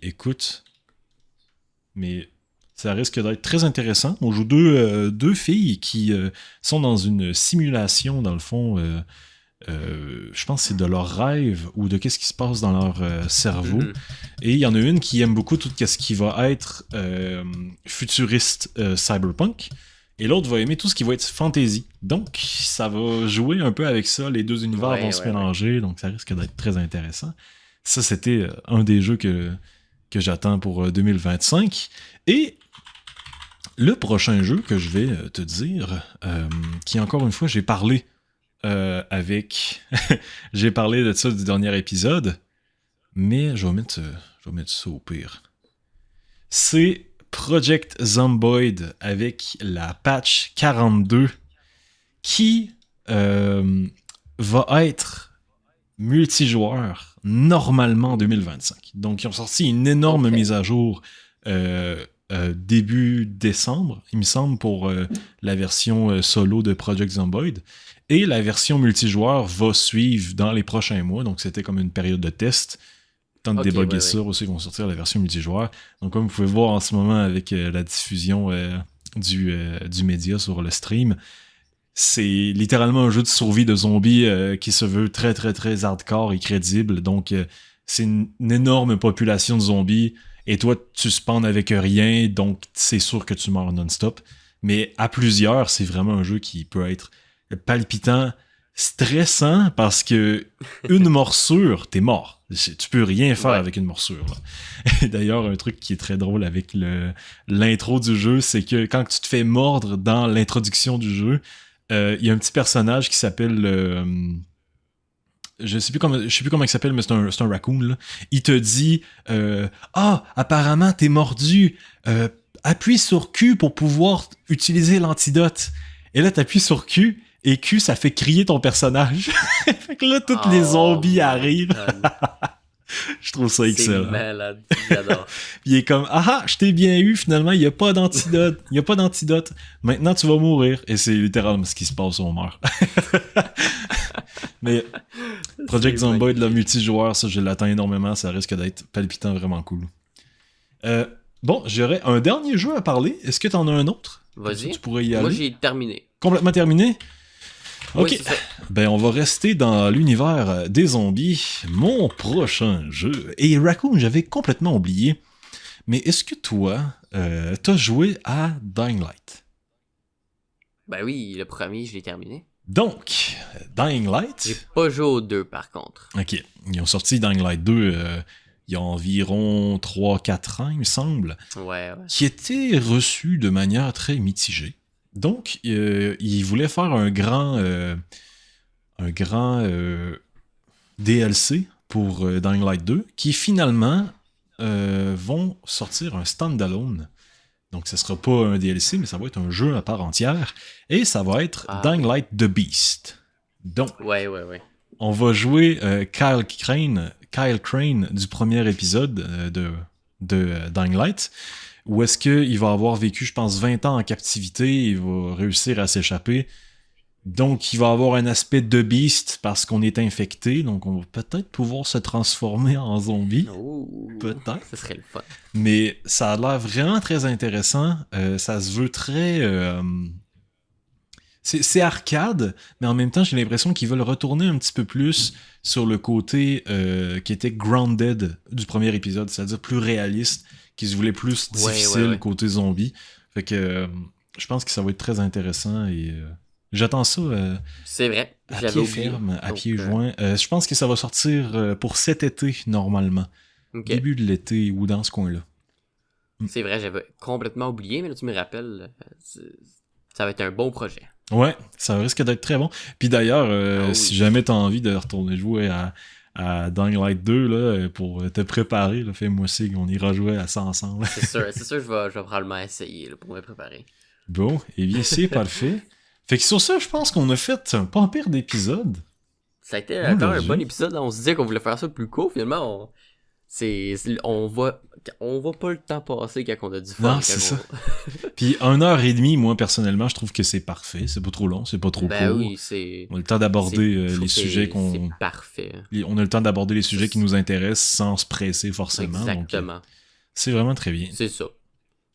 écoutent. Mais ça risque d'être très intéressant. On joue deux filles qui sont dans une simulation, dans le fond. Je pense que c'est de leur rêve ou de qu'est-ce qui se passe dans leur cerveau. Et il y en a une qui aime beaucoup tout ce qui va être futuriste cyberpunk. Et l'autre va aimer tout ce qui va être fantasy. Donc, ça va jouer un peu avec ça. Les deux univers vont se mélanger. Donc, ça risque d'être très intéressant. Ça, c'était un des jeux que j'attends pour 2025. Et le prochain jeu que je vais te dire, qui encore une fois, j'ai parlé j'ai parlé de ça du dernier épisode, mais je vais mettre ça au pire. C'est Project Zomboid avec la patch 42 qui va être multijoueur normalement en 2025. Donc, ils ont sorti une énorme mise à jour début décembre, il me semble, pour la version solo de Project Zomboid. Et la version multijoueur va suivre dans les prochains mois. Donc, c'était comme une période de test. Tant de débugger ça, aussi, ils vont sortir la version multijoueur. Donc, comme vous pouvez voir en ce moment avec la diffusion du média sur le stream, c'est littéralement un jeu de survie de zombies qui se veut très, très, très hardcore et crédible. Donc, c'est une énorme population de zombies. Et toi, tu spawns avec rien, donc c'est sûr que tu meurs non-stop. Mais à plusieurs, c'est vraiment un jeu qui peut être palpitant, stressant, parce que une morsure, t'es mort. Tu peux rien faire avec une morsure. Là. Et d'ailleurs, un truc qui est très drôle avec l'intro du jeu, c'est que quand tu te fais mordre dans l'introduction du jeu, il y a un petit personnage qui s'appelle... je sais plus comment il s'appelle, mais c'est un raccoon, là. Il te dit apparemment t'es mordu, appuie sur Q pour pouvoir utiliser l'antidote. Et là t'appuies sur Q, et Q ça fait crier ton personnage. Fait que là tous les zombies arrivent. Je trouve ça excellent. C'est malade, j'adore. Puis il est comme je t'ai bien eu, finalement il y a pas d'antidote. Maintenant tu vas mourir. Et c'est littéralement ce qui se passe, on meurt. Mais Project Zomboid, le multijoueur, ça je l'attends énormément, ça risque d'être palpitant, vraiment cool. Bon, j'aurais un dernier jeu à parler. Est-ce que t'en as un autre? Vas-y. Tu pourrais y aller. Moi j'ai terminé. Complètement terminé? Ok, oui, ben on va rester dans l'univers des zombies. Mon prochain jeu, et Raccoon, j'avais complètement oublié, mais est-ce que toi, t'as joué à Dying Light? Ben oui, le premier, je l'ai terminé. Donc, Dying Light... J'ai pas joué aux deux, par contre. Ok, ils ont sorti Dying Light 2 il y a environ 3-4 ans, il me semble, qui était reçu de manière très mitigée. Donc, ils voulaient faire un grand DLC pour Dying Light 2, qui finalement vont sortir un standalone. Donc, ce sera pas un DLC, mais ça va être un jeu à part entière. Et ça va être Dying Light The Beast. Donc, on va jouer Kyle Crane du premier épisode de Dying Light, où est-ce qu'il va avoir vécu, je pense, 20 ans en captivité, il va réussir à s'échapper. Donc, il va avoir un aspect de Beast parce qu'on est infecté, donc on va peut-être pouvoir se transformer en zombie. Peut-être. Ça serait le fun. Mais ça a l'air vraiment très intéressant. Ça se veut très... C'est arcade, mais en même temps, j'ai l'impression qu'ils veulent retourner un petit peu plus sur le côté qui était grounded du premier épisode, c'est-à-dire plus réaliste, qui se voulait plus difficile côté zombie. Fait que je pense que ça va être très intéressant et j'attends ça c'est vrai. à pied ferme, à pied joint. Je pense que ça va sortir pour cet été, normalement. Début de l'été ou dans ce coin-là. C'est vrai, j'avais complètement oublié, mais là tu me rappelles... Ça va être un bon projet. Ouais, ça risque d'être très bon. Puis d'ailleurs, Oui. si jamais t'as envie de retourner jouer à Dying Light 2, là, pour te préparer, là, fais-moi signe, on ira jouer à ça ensemble. C'est sûr, je vais probablement essayer là, pour me préparer. Bon, et bien c'est parfait. Fait que sur ça, je pense qu'on a fait un pas pire d'épisode. Ça a été quand même un Aujourd'hui. bon épisode. Là. On se disait qu'on voulait faire ça plus court. Finalement, on voit pas le temps passer quand on a du fun. Non, c'est ça. Puis 1h30, moi, personnellement, je trouve que c'est parfait. C'est pas trop long, c'est pas trop Ben court. oui, c'est... On a le temps d'aborder je trouve les que sujets qu'on... C'est parfait. On a le temps d'aborder les sujets qui nous intéressent sans se presser forcément. Exactement. Donc, c'est vraiment très bien. C'est ça.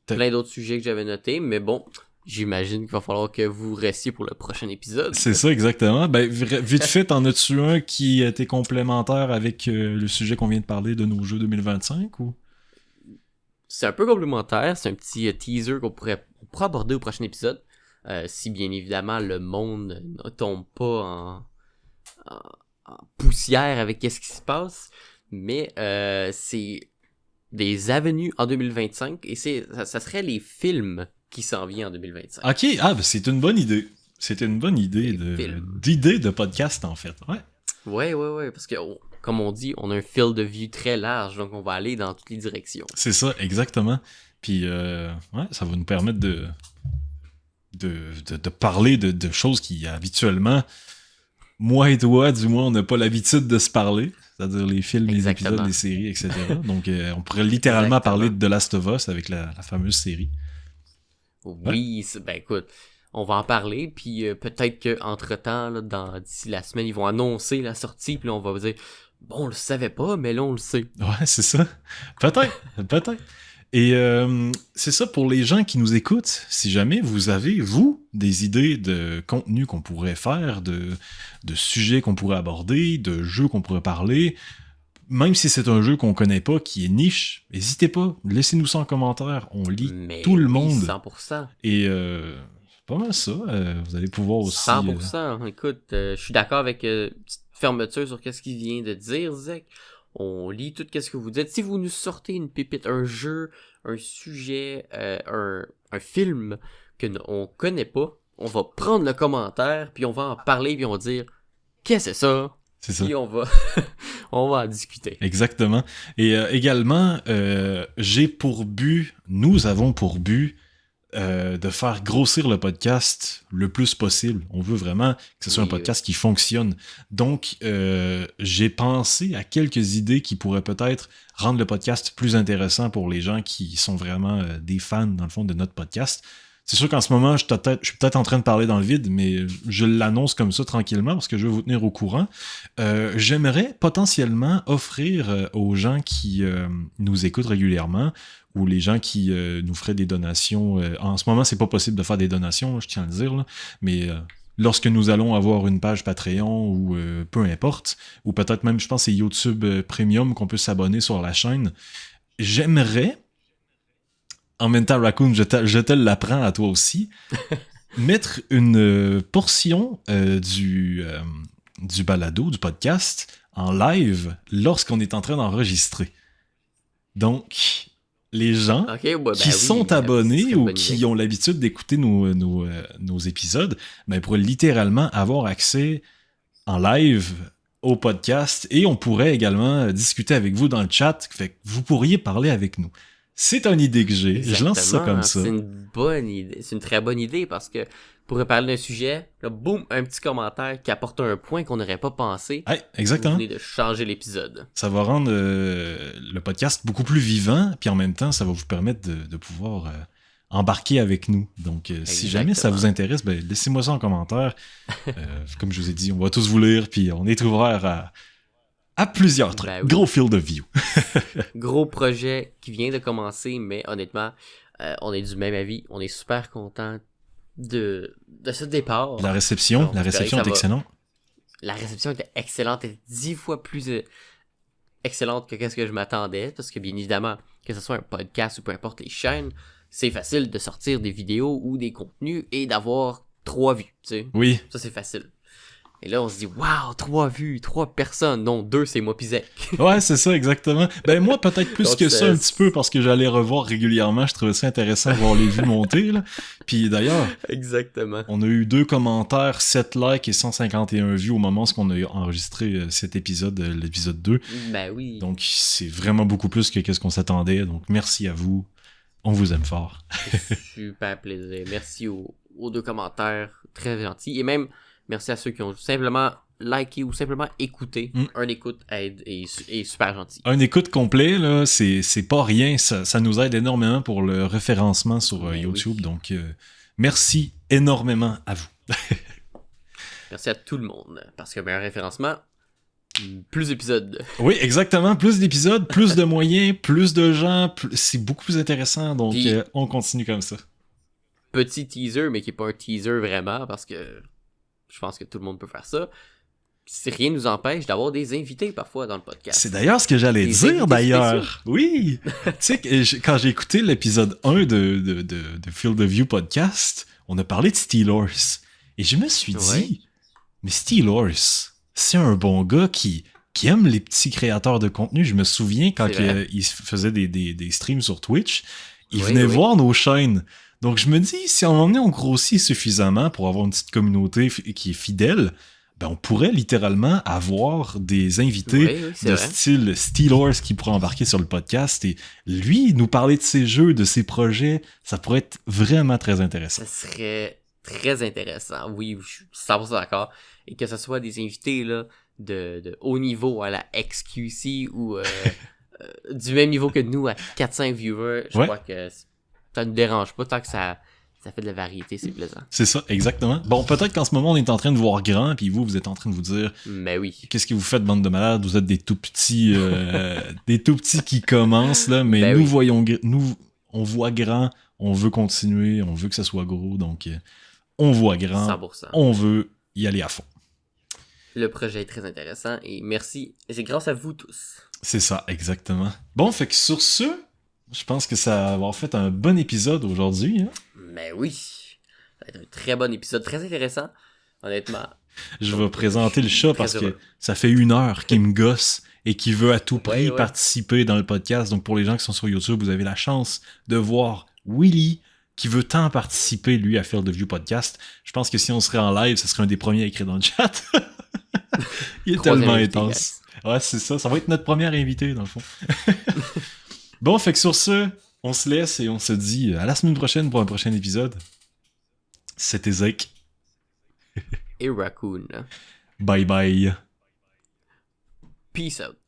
Plein d'autres sujets que j'avais notés, mais bon, j'imagine qu'il va falloir que vous restiez pour le prochain épisode. C'est ça, exactement. Ben, vite fait, t'en as-tu un qui était complémentaire avec le sujet qu'on vient de parler de nos jeux 2025 ou? C'est un peu complémentaire, c'est un petit teaser qu'on pourrait aborder au prochain épisode. Si bien évidemment le monde ne tombe pas en poussière avec qu'est-ce qui se passe. Mais c'est des avenues en 2025 et ça serait les films qui s'en viennent en 2025. Ok, ben c'est une bonne idée. C'était une bonne idée d'idée de podcast en fait. Ouais. Ouais, parce que comme on dit, on a un field de vue très large, donc on va aller dans toutes les directions. C'est ça, exactement. Puis ça va nous permettre de parler de choses qui habituellement, moi et toi, du moins, on n'a pas l'habitude de se parler. C'est-à-dire les films, les épisodes, les séries, etc. Donc on pourrait littéralement parler de The Last of Us avec la fameuse série. Oui, ben écoute, on va en parler, puis peut-être qu'entre-temps, d'ici la semaine, ils vont annoncer la sortie, puis là, on va vous dire, bon, on le savait pas, mais là, on le sait. Ouais, c'est ça. Peut-être. Et c'est ça pour les gens qui nous écoutent. Si jamais vous avez, vous, des idées de contenu qu'on pourrait faire, de sujets qu'on pourrait aborder, de jeux qu'on pourrait parler, même si c'est un jeu qu'on connaît pas, qui est niche, n'hésitez pas, laissez-nous ça en commentaire. On lit tout le monde. 100%. Et c'est pas mal ça. Vous allez pouvoir aussi... 100%. Écoute, je suis d'accord avec petite fermeture sur qu'est-ce qu'il vient de dire, Zach. On lit tout ce que vous dites. Si vous nous sortez une pépite, un jeu, un sujet, un film qu'on connaît pas, on va prendre le commentaire, puis on va en parler, puis on va dire « Qu'est-ce que c'est ça? » C'est ça. Puis on va en discuter. Exactement. Et également, nous avons pour but de faire grossir le podcast le plus possible. On veut vraiment que ce soit un podcast qui fonctionne. Donc, j'ai pensé à quelques idées qui pourraient peut-être rendre le podcast plus intéressant pour les gens qui sont vraiment des fans, dans le fond, de notre podcast. C'est sûr qu'en ce moment, je suis peut-être en train de parler dans le vide, mais je l'annonce comme ça tranquillement parce que je veux vous tenir au courant. J'aimerais potentiellement offrir aux gens qui nous écoutent régulièrement ou les gens qui nous feraient des donations. En ce moment, c'est pas possible de faire des donations, je tiens à le dire, là, mais lorsque nous allons avoir une page Patreon ou peu importe, ou peut-être même, je pense, c'est YouTube Premium qu'on peut s'abonner sur la chaîne, j'aimerais, en même temps, Raccoon, je te l'apprends à toi aussi, mettre une portion du balado, du podcast, en live lorsqu'on est en train d'enregistrer. Donc, les gens qui sont abonnés ou qui ont l'habitude d'écouter nos épisodes, ben, pourraient littéralement avoir accès en live au podcast et on pourrait également discuter avec vous dans le chat. Fait que vous pourriez parler avec nous. C'est une idée que j'ai. Exactement. Je lance ça comme ça. C'est une bonne idée. C'est une très bonne idée parce que pour parler d'un sujet, là, boum, un petit commentaire qui apporte un point qu'on n'aurait pas pensé. Ouais, exactement. Vous venez de changer l'épisode. Ça va rendre le podcast beaucoup plus vivant, puis en même temps, ça va vous permettre de pouvoir embarquer avec nous. Donc, si jamais ça vous intéresse, ben, laissez-moi ça en commentaire. Comme je vous ai dit, on va tous vous lire, puis on est ouvert à plusieurs trucs. Ben oui. Gros field of view. Gros projet qui vient de commencer, mais honnêtement, on est du même avis. On est super content de ce départ. La réception est excellente. La réception était excellente, elle est 10 fois plus excellente que ce que je m'attendais, parce que bien évidemment, que ce soit un podcast ou peu importe les chaînes, c'est facile de sortir des vidéos ou des contenus et d'avoir 3 vues, tu sais. Oui. Ça, c'est facile. Et là, on se dit, waouh, 3 vues, 3 personnes, dont 2, c'est moi pis Zach. Ouais, c'est ça, exactement. Ben moi, peut-être plus Donc, que ça un petit peu, parce que j'allais revoir régulièrement. Je trouvais ça intéressant de voir les vues monter, là. Puis d'ailleurs, Exactement. on a eu 2 commentaires, 7 likes et 151 vues au moment où on a enregistré cet épisode, l'épisode 2. Ben oui. Donc, c'est vraiment beaucoup plus que qu'est-ce qu'on s'attendait. Donc, merci à vous. On vous aime fort. Super plaisir. Merci aux 2 commentaires, très gentils. Et même, merci à ceux qui ont simplement liké ou simplement écouté. Un écoute aide et super gentil. Un écoute complet, là, c'est pas rien. Ça nous aide énormément pour le référencement sur YouTube. Oui. Donc, merci énormément à vous. Merci à tout le monde. Parce que meilleur référencement, plus d'épisodes. Oui, exactement. Plus d'épisodes, plus de moyens, plus de gens. C'est beaucoup plus intéressant. Donc, on continue comme ça. Petit teaser, mais qui est pas un teaser vraiment, parce que je pense que tout le monde peut faire ça. Si rien nous empêche d'avoir des invités parfois dans le podcast. C'est d'ailleurs ce que j'allais dire, d'ailleurs. Oui! Tu sais, quand j'ai écouté l'épisode 1 de Field of View podcast, on a parlé de Steelers. Et je me suis dit, mais Steelers, c'est un bon gars qui aime les petits créateurs de contenu. Je me souviens quand il faisait des streams sur Twitch, il venait voir nos chaînes. Donc je me dis, si à un moment donné on grossit suffisamment pour avoir une petite communauté qui est fidèle, ben on pourrait littéralement avoir des invités de style Steelers qui pourraient embarquer sur le podcast et lui nous parler de ses jeux, de ses projets. Ça pourrait être vraiment très intéressant. Ça serait très intéressant. Oui, je suis 100% d'accord. Et que ce soit des invités là, de haut niveau à la XQC ou du même niveau que nous à 4-5 viewers, je crois que ça ne nous dérange pas tant que ça fait de la variété, c'est plaisant. C'est ça, exactement. Bon, peut-être qu'en ce moment, on est en train de voir grand, puis vous êtes en train de vous dire... Mais oui. Qu'est-ce que vous faites, bande de malades? Vous êtes des tout-petits des tout-petits qui commencent, là, mais nous, on voit grand, on veut continuer, on veut que ça soit gros, donc on voit grand, 100%. On veut y aller à fond. Le projet est très intéressant, et merci, et c'est grâce à vous tous. C'est ça, exactement. Bon, fait que sur ce... Je pense que ça va avoir fait un bon épisode aujourd'hui. Hein? Mais oui, ça va être un très bon épisode, très intéressant, honnêtement. Je vais présenter le chat parce que ça fait 1 heure qu'il me gosse et qu'il veut à tout prix participer dans le podcast. Donc pour les gens qui sont sur YouTube, vous avez la chance de voir Willy qui veut tant participer, lui, à faire de View Podcast. Je pense que si on serait en live, ce serait un des premiers à écrire dans le chat. Il est tellement intense. Ouais, c'est ça. Ça va être notre premier invité, dans le fond. Bon, fait que sur ce, on se laisse et on se dit à la semaine prochaine pour un prochain épisode. C'était Zach. Et Raccoon. Bye bye. Peace out.